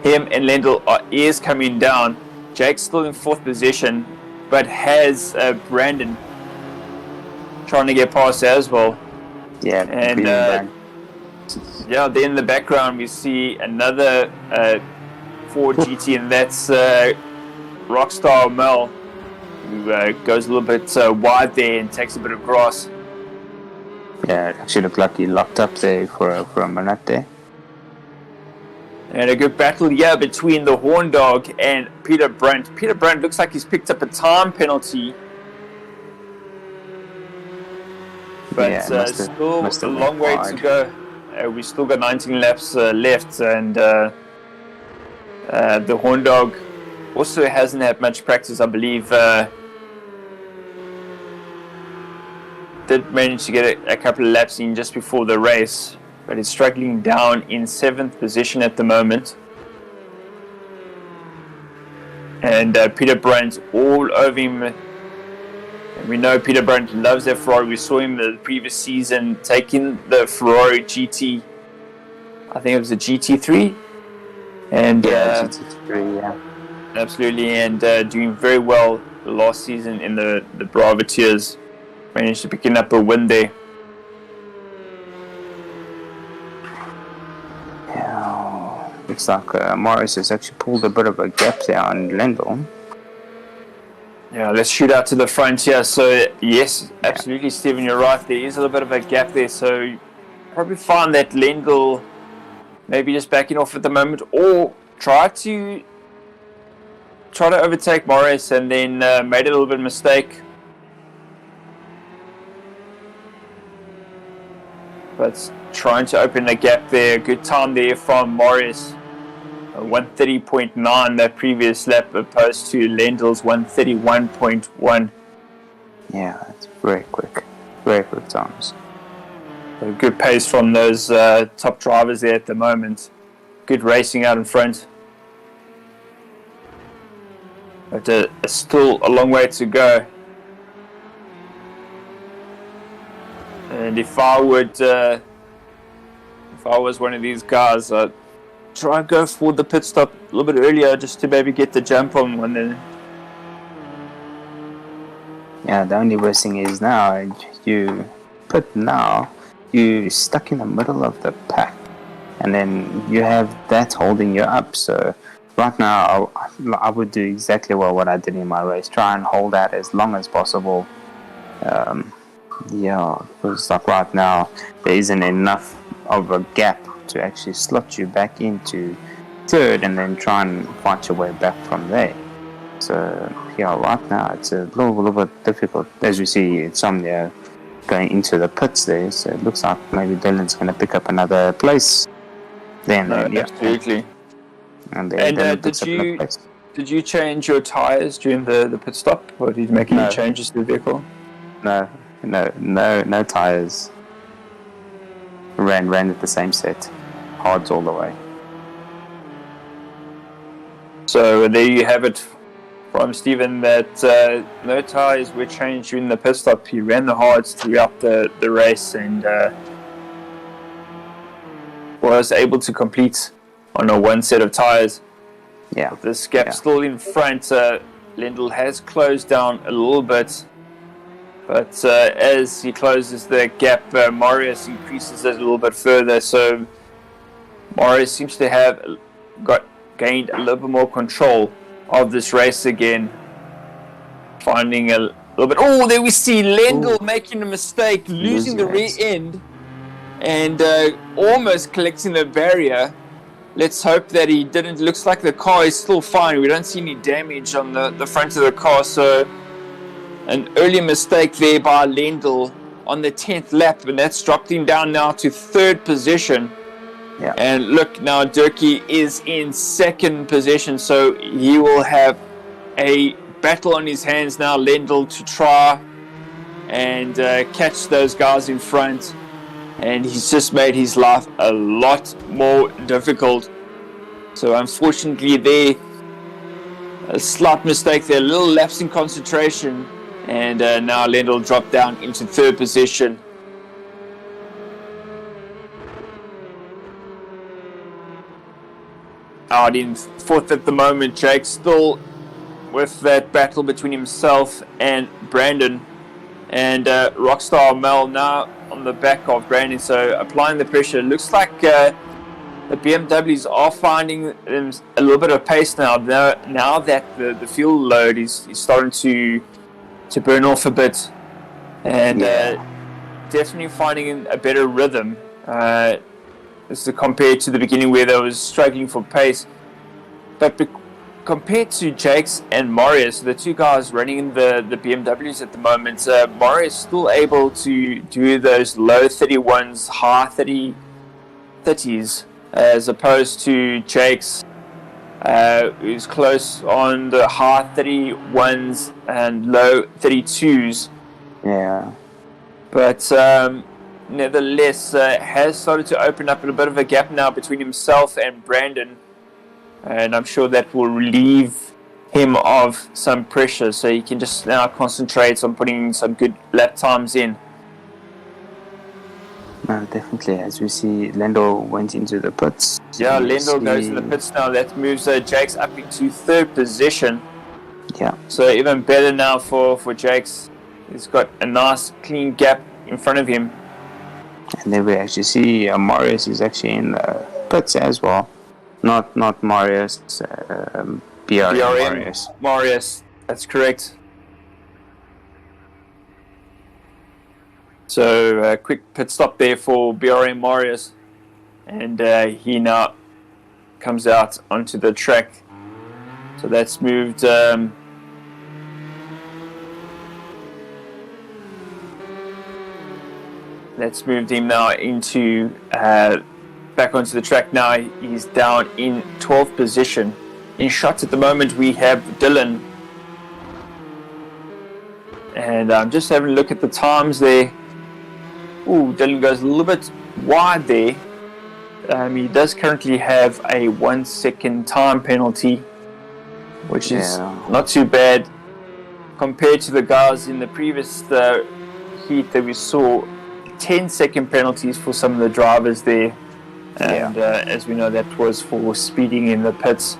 him and Lendl is coming down. Jake's still in fourth position, but has Brandon trying to get past as well. Yeah, and yeah, then in the background we see another Ford GT, and that's Rockstar Mel, who goes a little bit wide there and takes a bit of grass. Yeah, it actually looked like he locked up there for a minute there. And a good battle here between the Horn Dog and Peter Brandt. Peter Brandt looks like he's picked up a time penalty, but yeah, still a long way to go. We still got 19 laps left, and the Horn Dog also hasn't had much practice. I believe did manage to get a couple of laps in just before the race, but he's struggling down in 7th position at the moment. And Peter Brandt all over him. And we know Peter Brandt loves that Ferrari. We saw him the previous season taking the Ferrari GT. I think it was a GT3. And yeah, GT3, yeah. Absolutely, and doing very well the last season in the Bravoteers. Managed to pick up a win there. looks like Morris has actually pulled a bit of a gap there on Lendl. Yeah, let's shoot out to the front here. So, yes, absolutely, Stephen, you're right. There is a little bit of a gap there. So, you probably find that Lendl maybe just backing off at the moment, or try to overtake Morris and then made a little bit of mistake. But trying to open a gap there. Good time there from Morris. 130.9 that previous lap opposed to Lendl's 131.1. Yeah, it's very quick times. A good pace from those top drivers there at the moment. Good racing out in front. But still a long way to go. And if I was one of these guys, I'd try and go for the pit stop a little bit earlier just to maybe get the jump on one then. Yeah, the only worst thing is now you're stuck in the middle of the pack, and then you have that holding you up. So right now I would do exactly what I did in my race, try and hold that as long as possible. Because like right now there isn't enough of a gap to actually slot you back into third and then try and fight your way back from there. So right now it's a little bit difficult. As you see, it's on there going into the pits there, so it looks like maybe Dylan's going to pick up another place. Absolutely. And did you change your tires during the pit stop, or did you make any changes to the vehicle? No tires. Ran with the same set, hards all the way. So there you have it from Stephen, that no tires were changed during the pit stop. He ran the hards throughout the race and was able to complete on a one set of tires. Yeah. With this gap still in front, Lendl has closed down a little bit. But as he closes the gap, Marius increases it a little bit further. So Marius seems to have gained a little bit more control of this race again. Finding a little bit... Oh, there we see Lendl making a mistake, losing the rear end, and almost collecting the barrier. Let's hope that he didn't. Looks like the car is still fine. We don't see any damage on the front of the car, so... An early mistake there by Lendl on the 10th lap, and that's dropped him down now to third position. Yeah. And look, now Durkee is in second position, so he will have a battle on his hands now, Lendl, to try and catch those guys in front. And he's just made his life a lot more difficult. So unfortunately there, a slight mistake there, a little lapse in concentration. And now Lendl dropped down into third position. Out in fourth at the moment, Jake still with that battle between himself and Brandon. And Rockstar Mel now on the back of Brandon, so applying the pressure. Looks like the BMWs are finding a little bit of pace now. Now that the fuel load is starting to burn off a bit, and definitely finding a better rhythm as compared to the beginning where they was struggling for pace. But compared to Jakes and Marius, the two guys running in the BMWs at the moment, Marius still able to do those low 31s, high 30s, as opposed to Jakes, who's close on the high 31s and low 32s. Yeah. But nevertheless, has started to open up a bit of a gap now between himself and Brandon. And I'm sure that will relieve him of some pressure, so he can just now concentrate on putting some good lap times in. No, definitely. As we see, Lendl went into the pits. Yeah, Lendl goes in the pits now. That moves Jakes up into third position. Yeah. So even better now for Jakes. He's got a nice clean gap in front of him. And then we actually see Marius is actually in the pits as well. Not Marius. BRM Marius. Marius, that's correct. So quick pit stop there for BRM Marius, and he now comes out onto the track. So that's moved. That's moved him now into back onto the track. Now he's down in 12th position. In shot at the moment we have Dylan, and I'm just having a look at the times there. Ooh, Dylan goes a little bit wide there. He does currently have a 1 second time penalty, which is not too bad compared to the guys in the previous heat that we saw. 10-second penalties for some of the drivers there, and as we know, that was for speeding in the pits.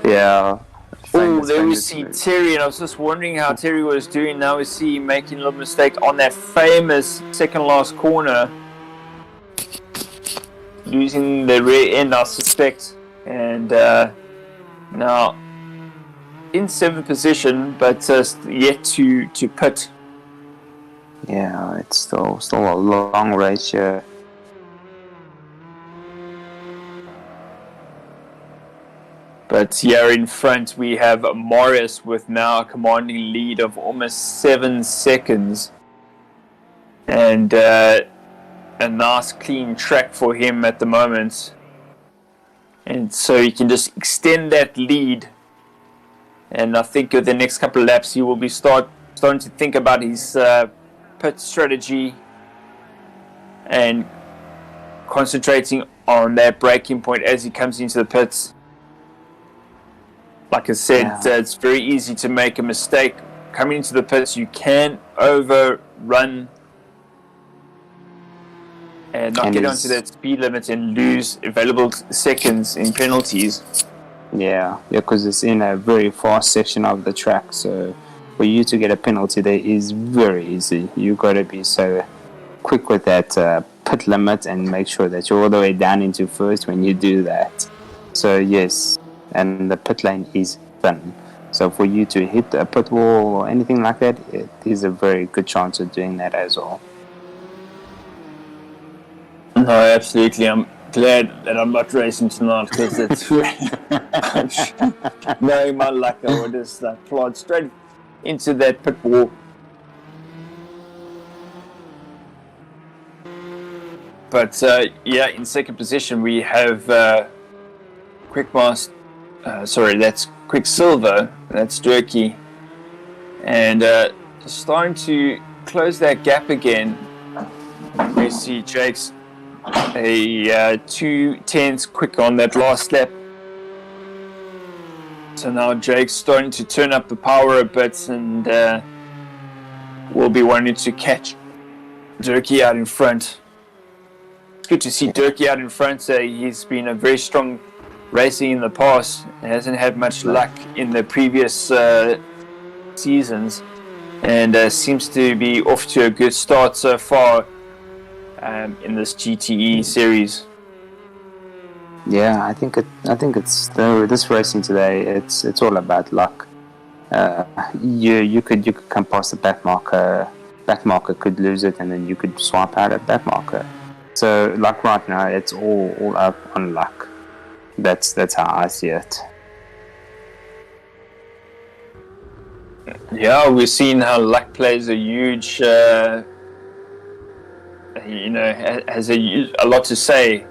Yeah. Oh, there we see Terry, and I was just wondering how Terry was doing. Now we see him making a little mistake on that famous second last corner, losing the rear end, I suspect, and now in 7th position, but yet to pit. Yeah, it's still a long race here. But here in front we have Marius with now a commanding lead of almost 7 seconds. And a nice clean track for him at the moment. And so he can just extend that lead. And I think with the next couple of laps he will be starting to think about his pit strategy and concentrating on that braking point as he comes into the pits. Like I said, it's very easy to make a mistake. Coming into the pits, you can overrun and not get onto that speed limit and lose available seconds in penalties. Yeah, because it's in a very fast section of the track, so for you to get a penalty there is very easy. You got to be so quick with that pit limit and make sure that you're all the way down into first when you do that. So yes, and the pit lane is thin. So for you to hit a pit wall or anything like that, it is a very good chance of doing that as well. No, absolutely. I'm glad that I'm not racing tonight because it's knowing my luck, I would just plod straight into that pit wall. But in second position we have that's Quicksilver, that's Jerky, and starting to close that gap again. We see Jake's a 2/10 quick on that last lap. So now Jake's starting to turn up the power a bit and will be wanting to catch Dirkie out in front. It's good to see Dirkie out in front. He's been a very strong racing in the past. He hasn't had much luck in the previous seasons and seems to be off to a good start so far in this GTE series. Yeah, I think it's this racing today. It's all about luck. You could come past the back marker. Back marker could lose it, and then you could swap out at back marker. So like right now, it's all up on luck. That's how I see it. Yeah, we've seen how luck plays a huge, has a lot to say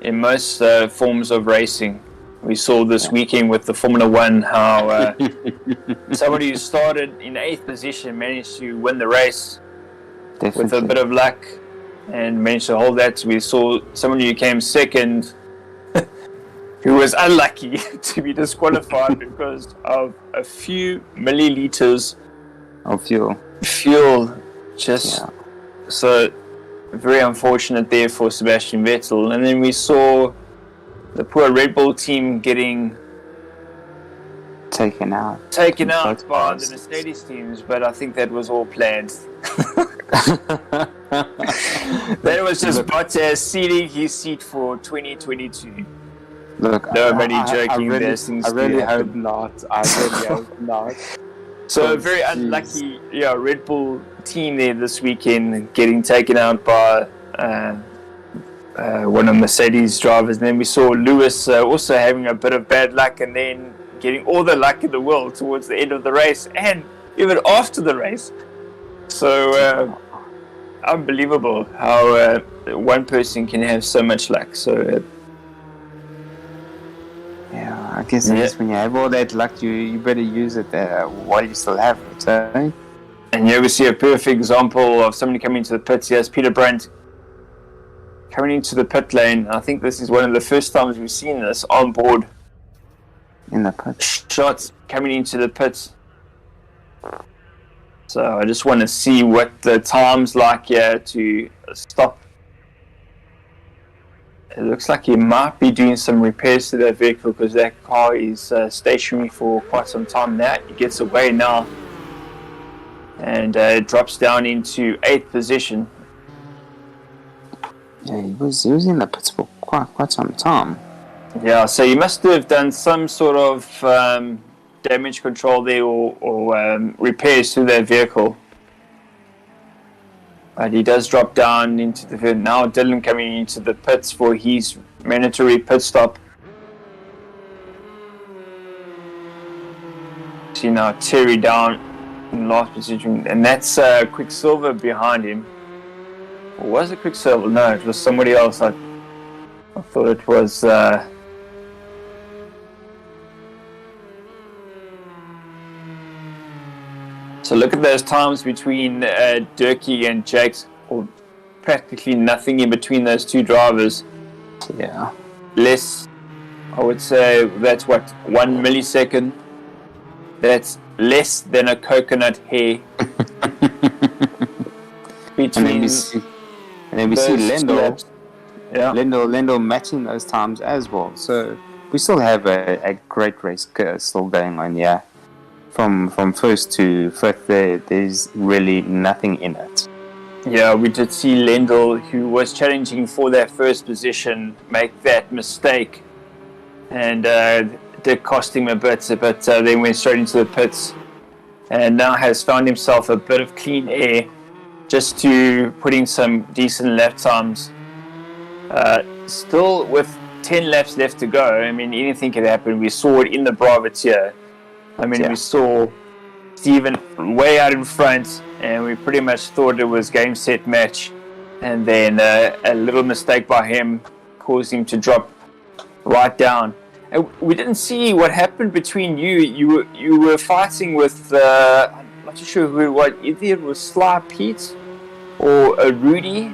in most forms of racing. We saw this weekend with the Formula One how somebody who started in 8th position managed to win the race with a bit of luck and managed to hold that. We saw somebody who came second who was unlucky to be disqualified because of a few milliliters of fuel. So very unfortunate there for Sebastian Vettel. And then we saw the poor Red Bull team getting taken out by the Mercedes teams, but I think that was all planned. That was just Bottas sealing his seat for 2022. Look, Nobody I joking. really, There's things I really to hope happen. not. I really hope not. So very Jeez. unlucky, Red Bull team there this weekend, getting taken out by one of Mercedes drivers. And then we saw Lewis also having a bit of bad luck, and then getting all the luck in the world towards the end of the race and even after the race. So unbelievable how one person can have so much luck. So Yeah, I guess when you have all that luck, you better use it while you still have it. Eh? And here we see a perfect example of somebody coming into the pits. Here's Peter Brandt coming into the pit lane. I think this is one of the first times we've seen this on board. In the pit. Shots coming into the pits. So I just want to see what the time's like here to stop. It looks like he might be doing some repairs to that vehicle because that car is stationary for quite some time now. He gets away now and drops down into 8th position. Yeah, he was in the pits for quite some time. Yeah, so he must have done some sort of damage control there or repairs to that vehicle. But he does drop down into the field. Now Dylan coming into the pits for his mandatory pit stop. See now Terry down in last position. And that's Quicksilver behind him. Or was it Quicksilver? No, it was somebody else. I thought it was... So look at those times between Durkee and Jakes, or practically nothing in between those two drivers. Yeah. Less, I would say, that's what, 1 millisecond? That's less than a coconut hair. And then we see Lendl. Yeah. Lendl matching those times as well. So we still have a great race still going on, yeah. From first to fifth, there's really nothing in it. Yeah, we did see Lendl, who was challenging for that first position, make that mistake. And it did cost him a bit, but then went straight into the pits. And now has found himself a bit of clean air just to put in some decent lap times. Still with 10 laps left to go, I mean, anything could happen. We saw it in the privateer. I mean, we saw Steven way out in front, and we pretty much thought it was game, set, match. And then a little mistake by him caused him to drop right down. And we didn't see what happened between you. You were fighting with, I'm not too sure who it was. Either it was Sly Pete or Rudy.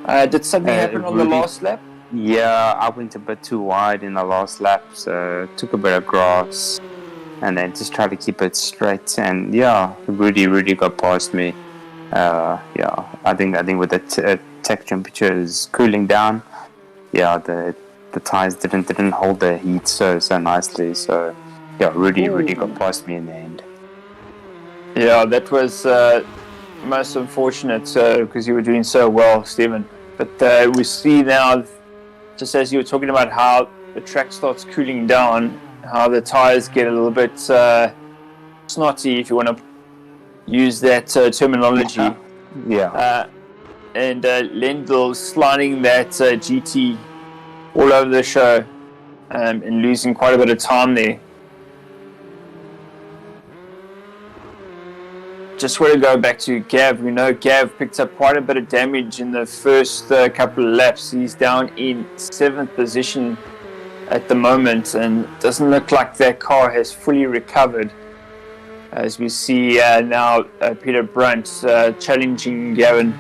Did something happen on the last lap? Yeah, I went a bit too wide in the last lap, so took a bit of grass. And then just try to keep it straight, and yeah, Rudy got past me. Yeah, I think with the tech temperatures cooling down, yeah, the tires didn't hold the heat so nicely. So yeah, Rudy got past me in the end. Yeah, that was most unfortunate because you were doing so well, Stephen. But we see now, just as you were talking about how the track starts cooling down, how the tires get a little bit snotty, if you want to use that terminology. Yeah. And Lendl sliding that GT all over the show and losing quite a bit of time there. Just want to go back to Gav. We know Gav picked up quite a bit of damage in the first couple of laps. He's down in 7th position at the moment, and doesn't look like that car has fully recovered. As we see now Peter Brandt challenging Gavin,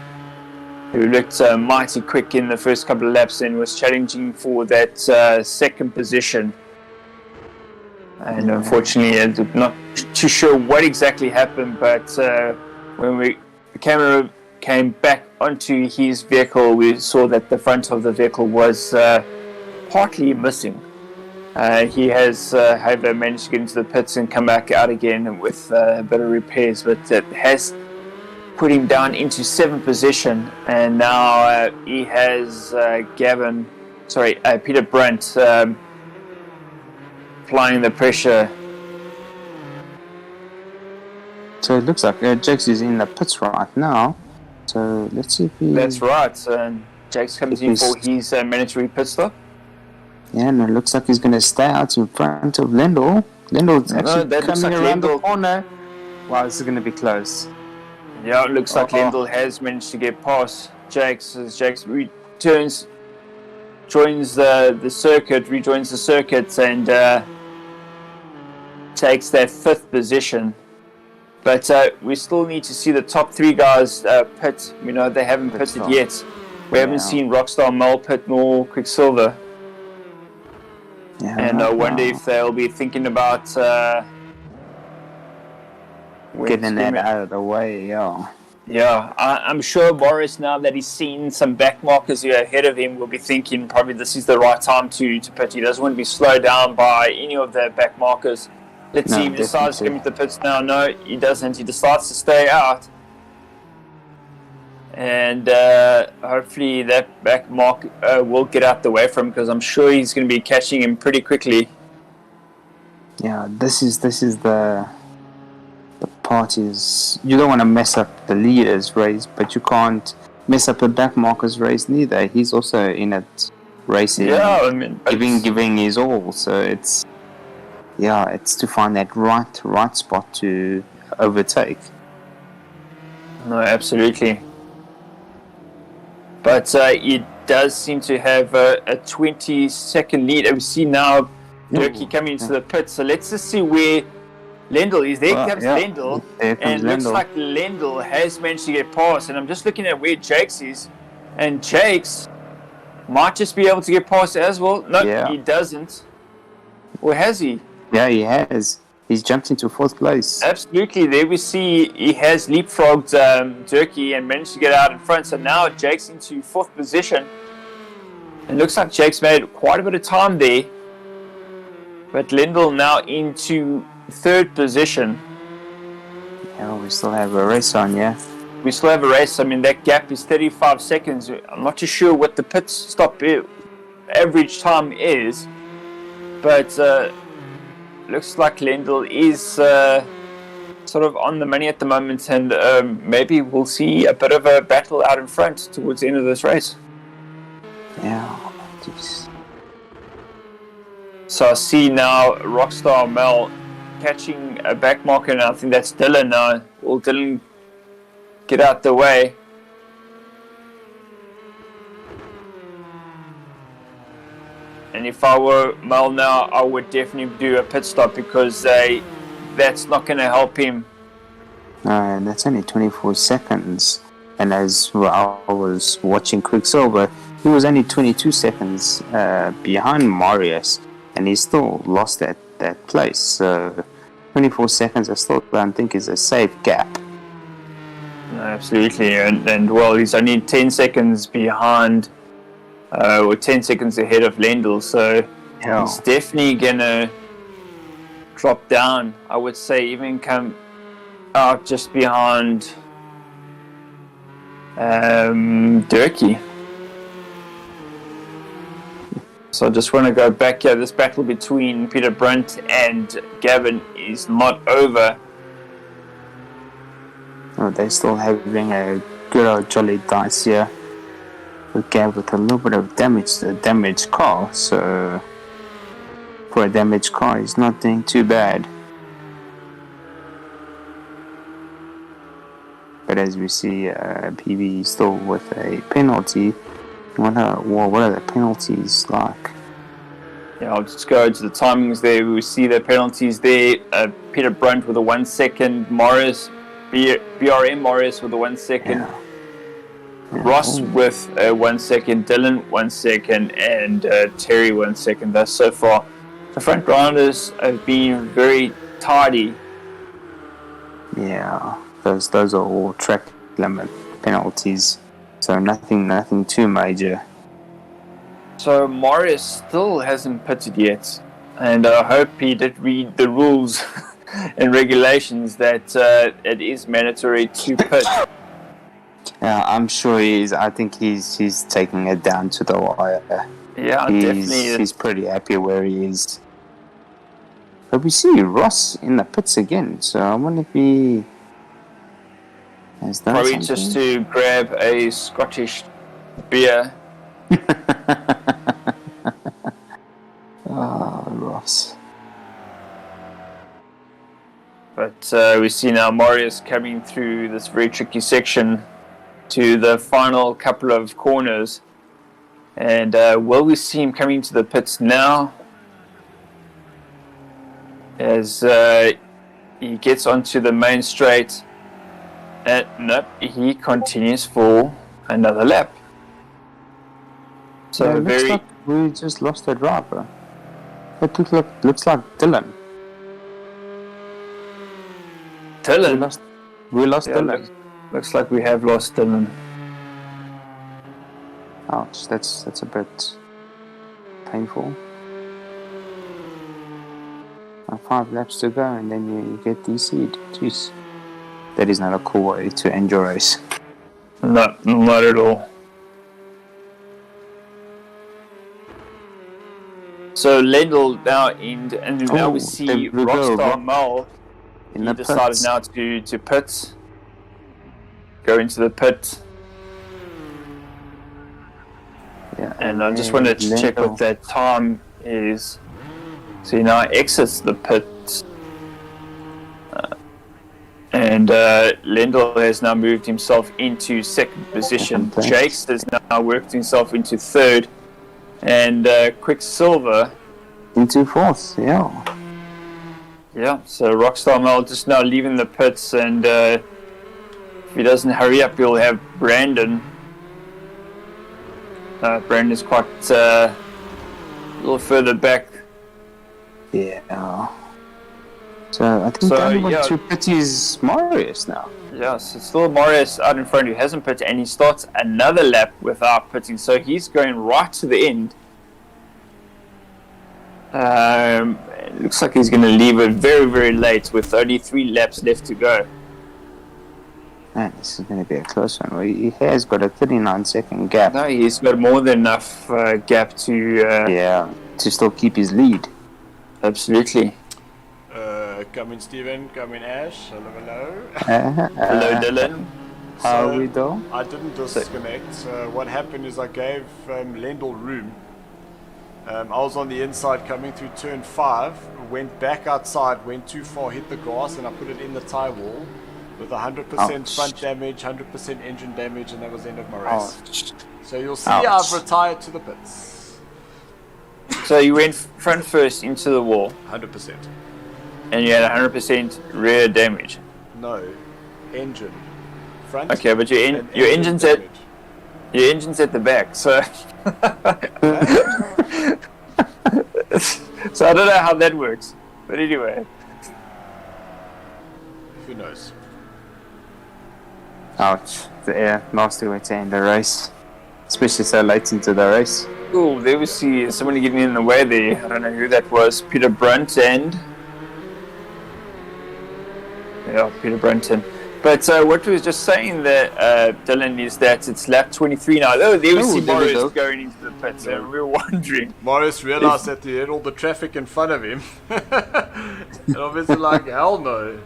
who looked mighty quick in the first couple of laps and was challenging for that second position. And unfortunately, I'm not too sure what exactly happened, but when the camera came back onto his vehicle, we saw that the front of the vehicle was partly missing. He has, however, managed to get into the pits and come back out again with a bit of repairs, but it has put him down into 7th position, and now he has Peter Brunt applying the pressure. So it looks like Jake's is in the pits right now. So let's see if he... That's right. Jake's comes in for his mandatory pit stop. Yeah, and it looks like he's going to stay out in front of Lendl. Lendl's actually coming around the corner. Wow, this is going to be close. Yeah, it looks like Lendl has managed to get past Jake's as Jake's rejoins the circuit and takes that 5th position. But we still need to see the top 3 guys pit. We know they haven't pitted yet. We haven't seen Rockstar Mel pit nor Quicksilver. Yeah, and I wonder if they'll be thinking about getting that out of the way. Yeah, I'm sure Boris, now that he's seen some back markers here ahead of him, will be thinking probably this is the right time to pit. He doesn't want to be slowed down by any of the back markers. Let's see if he decides to come into the pits now. No, he doesn't. He decides to stay out. And hopefully that back mark will get out the way from him, because I'm sure he's going to be catching him pretty quickly. Yeah, this is the part is you don't want to mess up the leader's race, but you can't mess up the back marker's race neither. He's also in it racing, giving his all. So it's to find that right spot to overtake. No, absolutely. But it does seem to have a 20-second lead. And we see now Durkee coming into the pit. So let's just see where Lendl is. There comes Lendl. And it looks like Lendl has managed to get past. And I'm just looking at where Jakes is. And Jakes might just be able to get past as well. No, he doesn't. Or has he? Yeah, he has. He's jumped into 4th place. Absolutely. There we see he has leapfrogged Durkee and managed to get out in front. So now Jake's into 4th position. It looks like Jake's made quite a bit of time there. But Lendl now into 3rd position. Yeah, we still have a race on, We still have a race. I mean, that gap is 35 seconds. I'm not too sure what the pit stop average time is. But looks like Lendl is sort of on the money at the moment, and maybe we'll see a bit of a battle out in front towards the end of this race. Yeah. Jeez. So I see now Rockstar Mel catching a back marker, and I think that's Dylan now. Will Dylan get out the way? And if I were Mel now, I would definitely do a pit stop, because that's not going to help him. That's only 24 seconds. And as I was watching Quicksilver, he was only 22 seconds behind Marius, and he still lost that place. So 24 seconds I still don't think is a safe gap. No, absolutely. And well, he's only 10 seconds behind, or 10 seconds ahead of Lendl, so he's definitely gonna drop down. I would say even come out just behind Durkee. So I just want to go back here. This battle between Peter Brunt and Gavin is not over. They're still having a good old jolly dice here. With Gav with a little bit of damage to the damaged car, so for a damaged car he's not doing too bad. But as we see, PV still with a penalty. What are the penalties like? Yeah, I'll just go to the timings there. We see the penalties there. Peter Brunt with a 1 second, Morris, BRM Morris with a 1 second. Ross with 1 second, Dylan 1 second, and Terry 1 second. Thus so far, the front rounders have been very tidy. Yeah, those are all track limit penalties, so nothing too major. So Morris still hasn't pitted yet, and I hope he did read the rules and regulations that it is mandatory to pit Yeah, I'm sure he's. I think he's taking it down to the wire. Yeah, definitely. He's pretty happy where he is. But we see Ross in the pits again, so I wonder if he has done Probably something. just to grab a Scottish beer. Oh, Ross. But we see now Marius coming through this very tricky section to the final couple of corners. And will we see him coming to the pits now? As he gets onto the main straight. And nope, he continues for another lap. So Yeah, looks like we just lost a driver. It looks like Dylan. Dylan? We lost Yeah, Dylan. Looks like we have lost Dylan. Ouch, that's a bit painful. 5 laps to go and then you get DC'd. Jeez. That is not a cool way to end your race. No, not at all. So Lendl now in, and now we see Rockstar Mel. He decided now to pit. Go into the pit. Yeah, and I just wanted to check what that time is. So he now exits the pit. And Lendl has now moved himself into second position. Jakes has now worked himself into third. And Quicksilver into fourth, yeah. Yeah, so Rockstar Mel just now leaving the pits, and if he doesn't hurry up, he'll have Brandon. Brandon's quite a little further back. Yeah. So I think the only one to pit is Marius now. Yeah, so still Marius out in front who hasn't pitted, and he starts another lap without pitting, so he's going right to the end. It looks like he's going to leave it very, very late with only 3 laps left to go. Man, this is going to be a close one. Well, he has got a 39-second gap. No, he's got more than enough gap to still keep his lead. Absolutely. Come in, Steven. Come in, Ash. Hello, hello. Hello, Dylan. How are we doing? I didn't disconnect. What happened is I gave Lendl room. I was on the inside coming through turn 5, went back outside, went too far, hit the grass, and I put it in the tie wall with 100% front damage, 100% engine damage, and that was the end of my race. So you'll see I've retired to the pits. So you went front first into the wall. 100%. And you had 100% rear damage. No, engine. Front. Okay, but your engine's at the back, so so I don't know how that works. But anyway. Who knows? Ouch. The nasty way to end the race. Especially so late into the race. Oh, there we see somebody getting in the way there. I don't know who that was. Peter Brunt and... Yeah, Peter Brunton. But what we was just saying there, Dylan, is that it's lap 23 now. Oh, there we see Marius going into the pits. So we were wondering. Marius realized that he had all the traffic in front of him. And obviously like, hell no.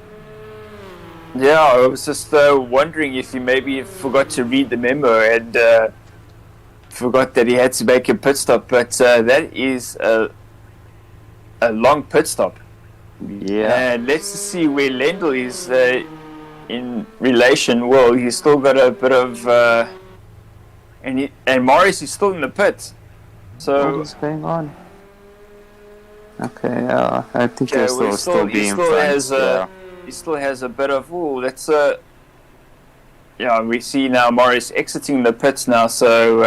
Yeah, I was just wondering if he maybe forgot to read the memo and forgot that he had to make a pit stop. But that is a long pit stop. Yeah. And let's see where Lendl is in relation. Well, he's still got a bit of... and Marius is still in the pit. So... What is going on? Okay, I think he'll still be in front. He still has a bit of... Oh, that's yeah, we see now Marius exiting the pits now, so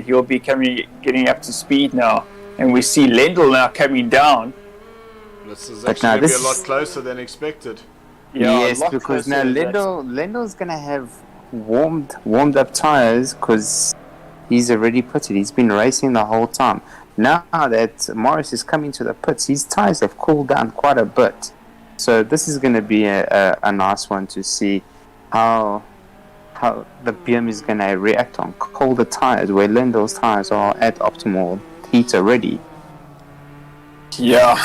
he'll be getting up to speed now. And we see Lendl now coming down. This is actually going to be a lot closer than expected. Yeah, yes, because now Lendl's going to have warmed up tires because he's already pitted. He's been racing the whole time. Now that Marius is coming to the pits, his tires have cooled down quite a bit. So this is going to be a nice one to see how how the BM is going to react on colder tires, where Lendl's tires are at optimal heat already. Yeah,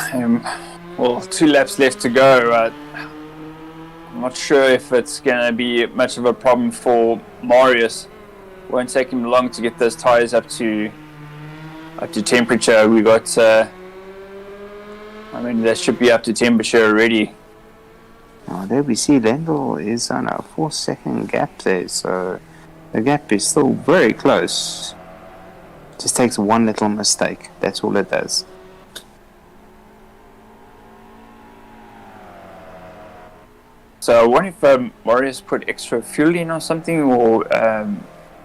well, 2 laps left to go. I'm not sure if it's going to be much of a problem for Marius. Won't take him long to get those tires up to temperature. We got, they should be up to temperature already. Oh, there we see Lendl is on a 4-second gap there, so the gap is still very close. Just takes one little mistake. That's all it does. So I wonder if Marius put extra fuel in or something, or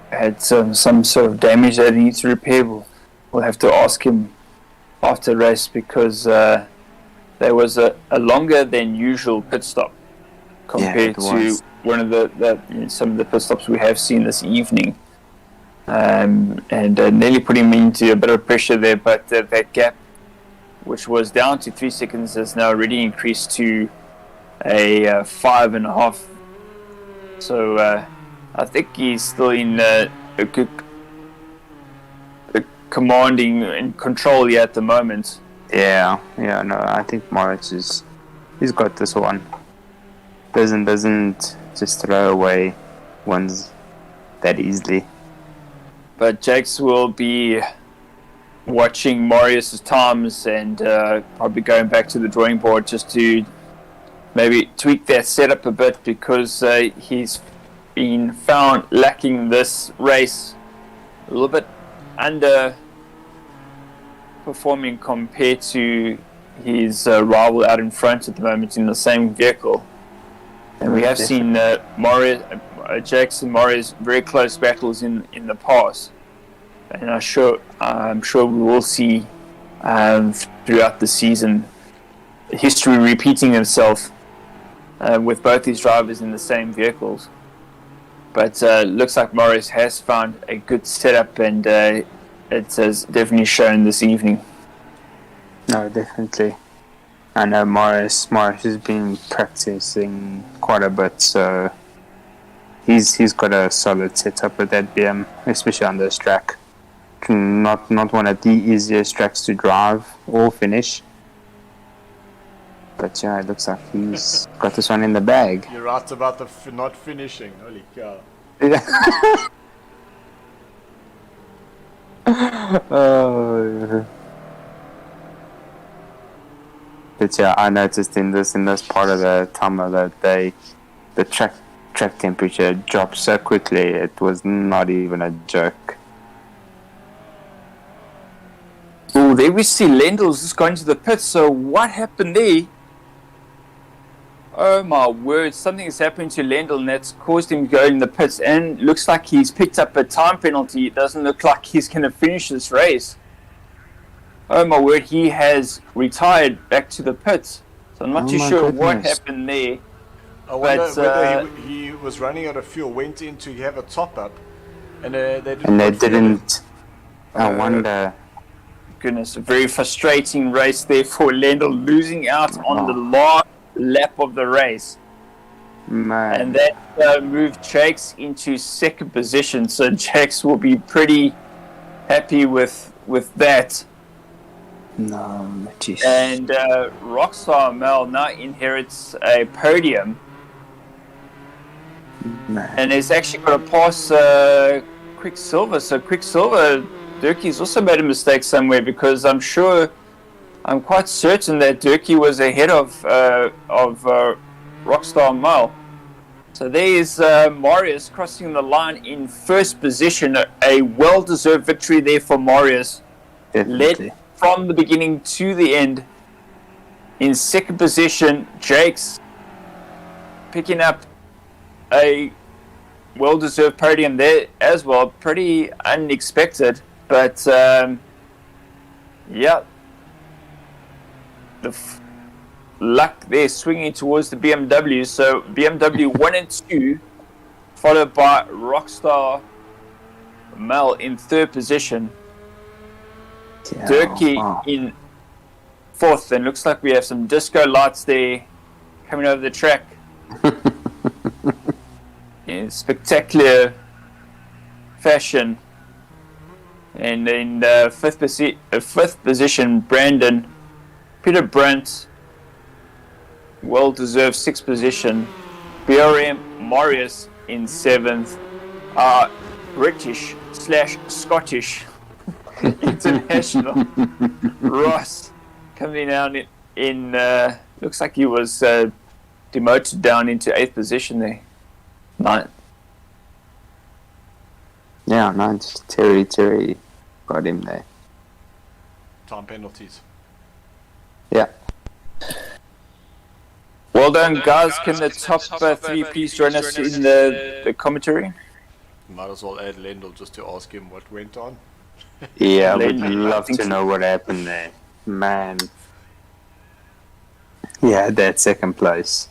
had some sort of damage that he needs to repair. We'll have to ask him after race, because there was a longer than usual pit stop compared to one of some of the pit stops we have seen this evening, and nearly put him into a bit of pressure there. But that gap, which was down to 3 seconds, has now already increased to a 5.5. So I think he's still in a good commanding and control here at the moment. No, I think Moritz he's got this one. Doesn't just throw away ones that easily. But Jakes will be watching Marius's times and probably going back to the drawing board just to maybe tweak that setup a bit, because he's been found lacking this race, a little bit under performing compared to his rival out in front at the moment in the same vehicle. And we have seen Jakes and Marius very close battles in the past, and I'm sure we will see throughout the season history repeating itself with both these drivers in the same vehicles. But looks like Marius has found a good setup, and it has definitely shown this evening. No, definitely. I know Marius has been practicing quite a bit, so he's got a solid setup with that BM, especially on this track. Not one of the easiest tracks to drive or finish. But yeah, it looks like he's got this one in the bag. You're right about the not finishing. Holy cow. Oh. But yeah, I noticed in this part of the timer that the track temperature dropped so quickly, it was not even a joke. Oh, there we see Lendl's just going to the pits. So what happened there? Oh my word, something has happened to Lendl, and that's caused him to go in the pits, and looks like he's picked up a time penalty. It doesn't look like he's going to finish this race. Oh my word, he has retired back to the pits. So I'm not too sure what happened there. I wonder whether he was running out of fuel, went in to have a top up, and they didn't. I wonder. Goodness, a very frustrating race there for Lendl, losing out on the last lap of the race. Man. And that moved Jakes into second position, so Jakes will be pretty happy with that. No, geez. And Rockstar Mel now inherits a podium. Man. And he's actually got to pass Quicksilver. So Quicksilver, Durkee's also made a mistake somewhere, because I'm quite certain that Durkee was ahead of Rockstar Mel. So there's Marius crossing the line in first position. A well-deserved victory there for Marius. Definitely. Led from the beginning to the end. In second position, Jakes picking up a well-deserved podium there as well. Pretty unexpected, but yeah, the luck there swinging towards the BMW. So BMW 1 and 2, followed by Rockstar Mel in third position. Yeah, Durkee in fourth, and looks like we have some disco lights there coming over the track. in spectacular fashion. And in fifth position, Brandon. Peter Brandt, well-deserved sixth position. BRM Marius in seventh. British/Scottish international Ross coming down in looks like he was demoted down into eighth position there. Ninth. Yeah, ninth. Terry got him there. Time penalties. Yeah. Well done, guys. Can the top three please join us in the commentary? Might as well add Lendl just to ask him what went on. Yeah, I would love to know what happened there. Man. He had that second place.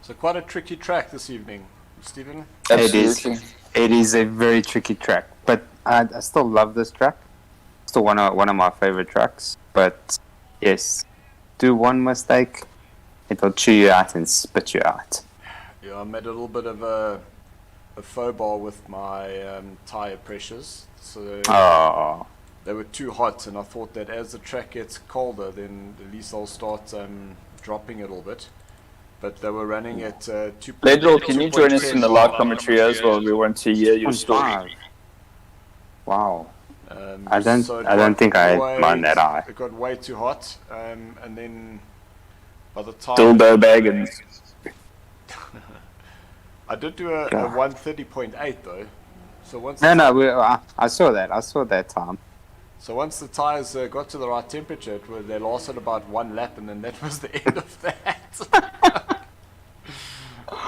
So quite a tricky track this evening, Stephen. Absolutely. It is a very tricky track, but I still love this track. Still one of my favorite tracks. But yes, do one mistake, it'll chew you out and spit you out. Yeah, I made a little bit of a faux pas with my tire pressures. So they were too hot, and I thought that as the track gets colder, then at least I'll start dropping a little bit. But they were running at 2. Ledro, can you join us in the live commentary as well? We want to hear your story. Wow. I don't think I mind that high. It got way too hot, and then by the time Dildo Baggins. I did do a 1:30.8 though. So once I saw that. I saw that time. So once the tires got to the right temperature, they lasted about one lap, and then that was the end of that.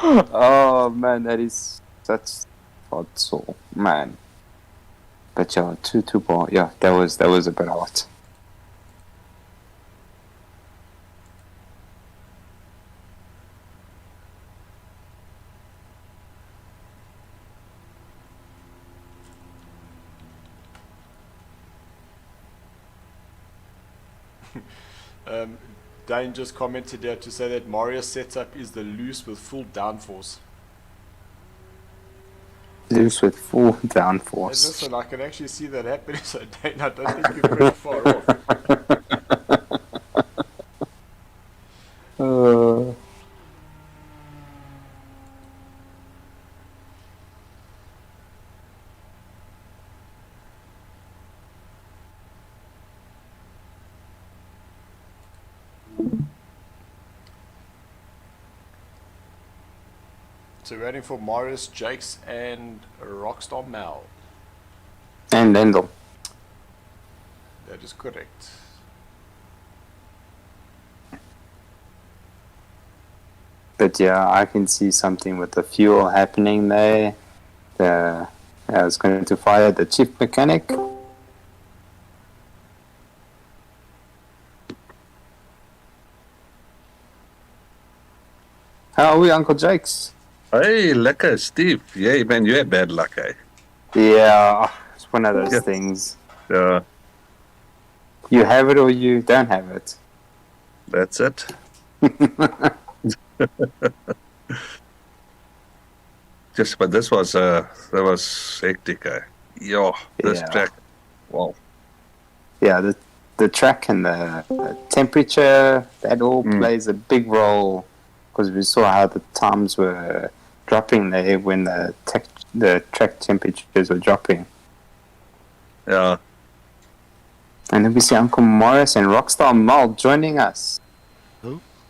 Oh man, that is such hot soul, man. But yeah, two ball. Yeah, that was a bit hot. Dane just commented there to say that Mario's setup is the loose with full downforce. Loose with full downforce. Listen, I can actually see that happening, so Dane, I don't think you're pretty far off. So we're waiting for Morris, Jakes, and Rockstar Mal. And Lendl. That is correct. But yeah, I can see something with the fuel happening there. I was going to fire the chief mechanic. How are we, Uncle Jakes? Hey, lekker, Steve. Yeah, man, you had bad luck, eh? Yeah, it's one of those things. Yeah. You have it or you don't have it. That's it. But this was that was hectic, eh? Yo, this track. Wow. Yeah, the track and the temperature, that all plays a big role, because we saw how the times were dropping there when the track temperatures were dropping. Yeah. And then we see Uncle Morris and Rockstar Mal joining us.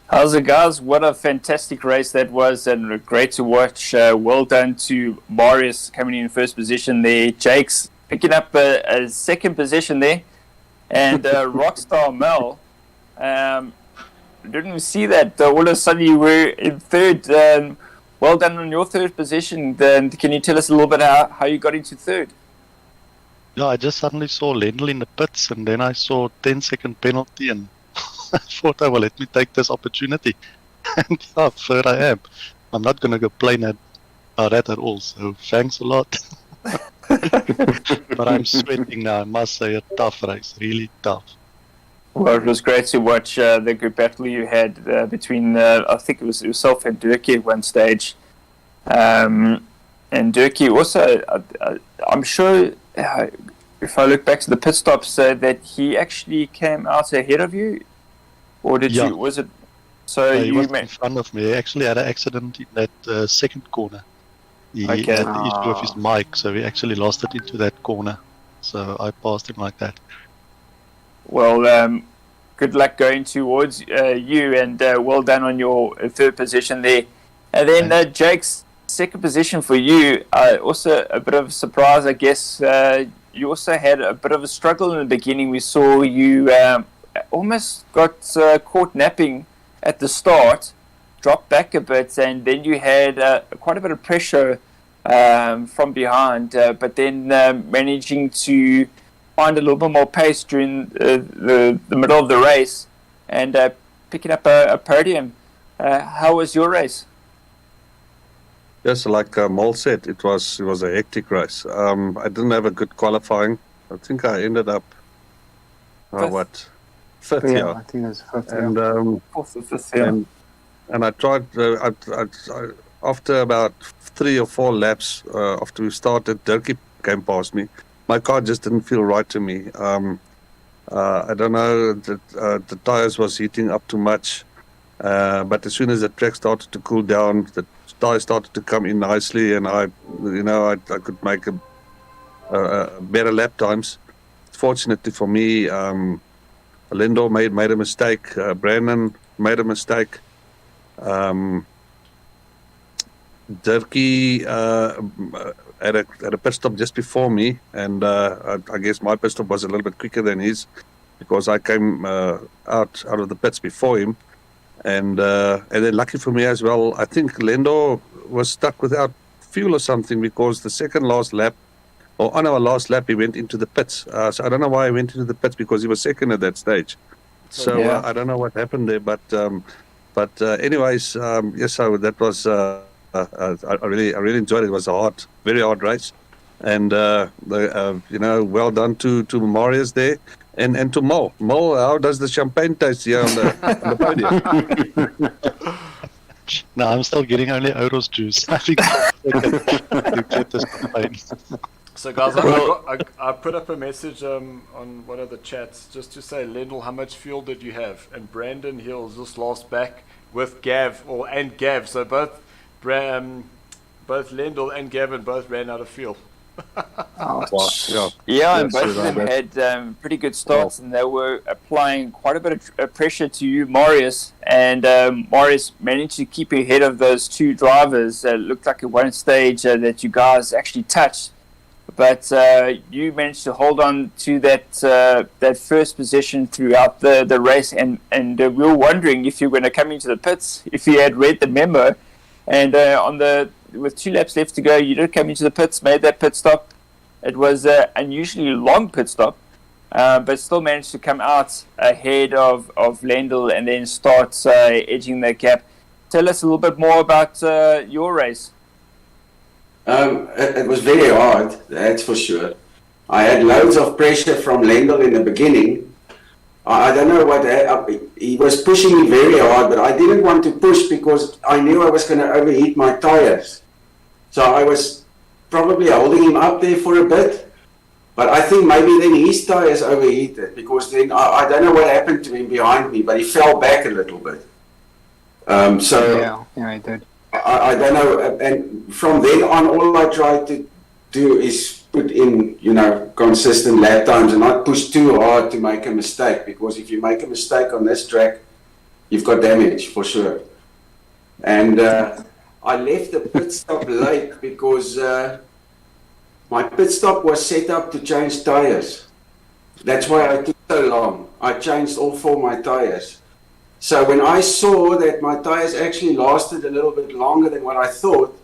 How's it, guys? What a fantastic race that was, and great to watch. Well done to Marius coming in first position there. Jake's picking up a second position there. And Rockstar Mel, didn't see that. All of a sudden you were in third. Well done on your third position. Then can you tell us a little bit how you got into third? Yeah, I just suddenly saw Lendl in the pits, and then I saw 10-second penalty, and I thought, oh, well, let me take this opportunity. And yeah, here I am. I'm not going to complain about that at all, so thanks a lot. But I'm sweating now, I must say, a tough race, really tough. Well, it was great to watch the good battle you had between, I think it was yourself and Durkee at one stage. And Durkee also, I'm sure, if I look back to the pit stops, that he actually came out ahead of you? Or did you, was it? So he you was in front of me. He actually had an accident in that second corner. He had the issue with his mic, so he actually lost it into that corner. So I passed him like that. Well, good luck going towards you, and well done on your third position there. And then Jake's second position for you, also a bit of a surprise, I guess. You also had a bit of a struggle in the beginning. We saw you almost got caught napping at the start, dropped back a bit, and then you had quite a bit of pressure from behind, but then managing to find a little bit more pace during the middle of the race and picking up a podium. How was your race? Yes, like Mol said, it was a hectic race. I didn't have a good qualifying. I think I ended up fifth, yeah. I think it was fifth, and fourth or fifth, yeah. And I tried. I after about 3 or 4 laps after we started, Durkee came past me. My car just didn't feel right to me. I don't know, the tires was heating up too much. But as soon as the track started to cool down, the tires started to come in nicely, and I could make a better lap times. Fortunately for me, Lindo made a mistake. Brandon made a mistake. Durkee had a pit stop just before me, and I guess my pit stop was a little bit quicker than his because I came out of the pits before him. And then lucky for me as well, I think Lendo was stuck without fuel or something, because the second last lap, or on our last lap, he went into the pits. So I don't know why he went into the pits, because he was second at that stage. So Yeah. I don't know what happened there, but anyways, yes. So that was I really enjoyed it. It was a very hard race, and well done to Marius there. And to Mo. Mo, how does the champagne taste here on the podium? No, I'm still getting only Oros juice. I think you get this champagne. So guys, I put up a message on one of the chats just to say, Lendl, how much fuel did you have? And Brandon Hills just lost back with Gav, and Gav. So both Lendl and Gavin both ran out of fuel. Yeah, and both of them had pretty good starts, and they were applying quite a bit of pressure to you, Marius, and Marius managed to keep ahead of those two drivers. It looked like at one stage that you guys actually touched, but you managed to hold on to that first position throughout the race, and we were wondering if you were going to come into the pits, if you had read the memo, and with 2 laps left to go, you did come into the pits, made that pit stop. It was an unusually long pit stop, but still managed to come out ahead of Lendl and then start edging the gap. Tell us a little bit more about your race. It was very hard, that's for sure. I had loads of pressure from Lendl in the beginning. I don't know what he was pushing me very hard, but I didn't want to push because I knew I was going to overheat my tires. So I was probably holding him up there for a bit, but I think maybe then his tires overheated, because then I don't know what happened to him behind me, but he fell back a little bit. Yeah, I did. I don't know, and from then on, all I tried to do is put in, consistent lap times and not push too hard to make a mistake, because if you make a mistake on this track, you've got damage for sure. And I left the pit stop late because my pit stop was set up to change tires. That's why I took so long. I changed all 4 of my tires. So when I saw that my tires actually lasted a little bit longer than what I thought,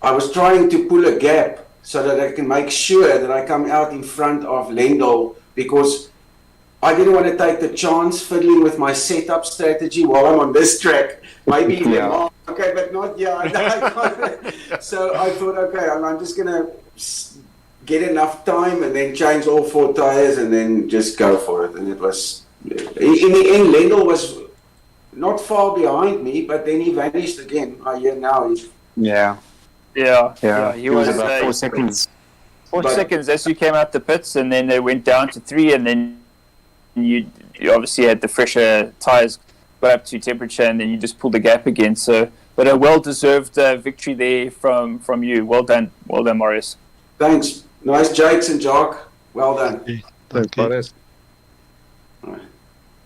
I was trying to pull a gap so that I can make sure that I come out in front of Lendl, because I didn't want to take the chance fiddling with my setup strategy while I'm on this track. Maybe then, oh, okay, but not yet. So I thought, okay, I'm just going to get enough time and then change all 4 tires and then just go for it. And it was, in the end, Lendl was not far behind me, but then he vanished again. I hear now he's... Yeah, he was about 4 seconds. 4 seconds as you came out the pits, and then they went down to 3, and then you obviously had the fresher tires, got up to temperature, and then you just pulled the gap again. So, but a well-deserved victory there from you. Well done, Marius. Thanks. Nice Jakes and Jock. Well done. Thanks, Marius.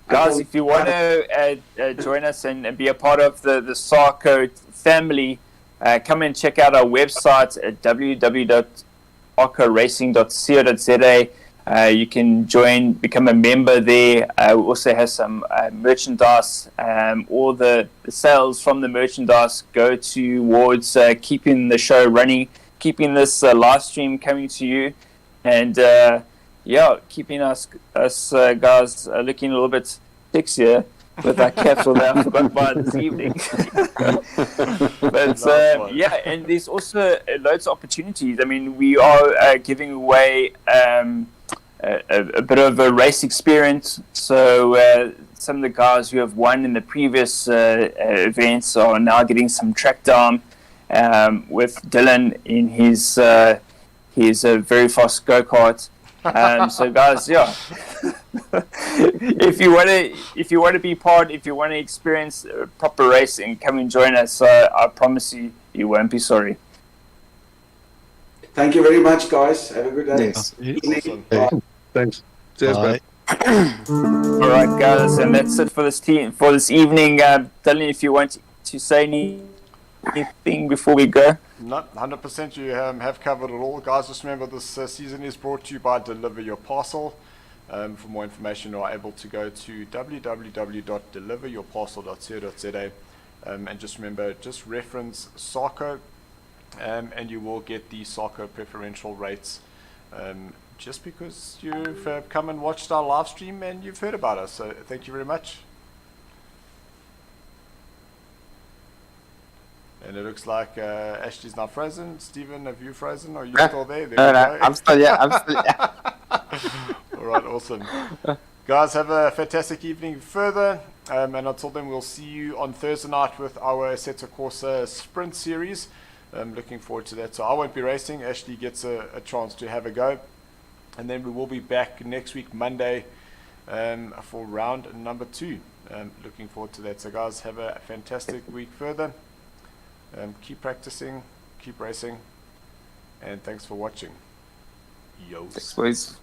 Guys, if you want to join us and be a part of the SARCO family, come and check out our website at www.sarcoracing.co.za. You can join, become a member there. We also have some merchandise. All the sales from the merchandise go towards keeping the show running, keeping this live stream coming to you, and keeping us guys looking a little bit sexier with our caps on that I forgot by this evening. But and there's also loads of opportunities. I mean, we are giving away a bit of a race experience. So some of the guys who have won in the previous events are now getting some track down with Dylan in his very fast go-kart. So guys, if you want to be part, if you want to experience proper racing, come and join us. I promise you won't be sorry. Thank you very much, guys. Have a good day. Yes. Thanks. Cheers, man. All right, guys, and that's it for this evening. Dylan, if you want to say anything before we go. Not 100%. You have covered it all, guys. Just remember, this season is brought to you by Deliver Your Parcel. For more information, you are able to go to www.deliveryourparcel.co.za, and just remember, just reference SARCO, and you will get the SARCO preferential rates, just because you've come and watched our live stream and you've heard about us. So thank you very much. And it looks like Ashley's now frozen. Stephen, have you frozen? Are you still there? No, I'm still All right, awesome. Guys, have a fantastic evening further. And until then, we'll see you on Thursday night with our Assetto Corsa Sprint Series. Looking forward to that. So I won't be racing. Ashley gets a chance to have a go. And then we will be back next week, Monday, for round number 2. Looking forward to that. So guys, have a fantastic week further. Keep practicing, keep racing, and thanks for watching. Yo. Thanks, boys.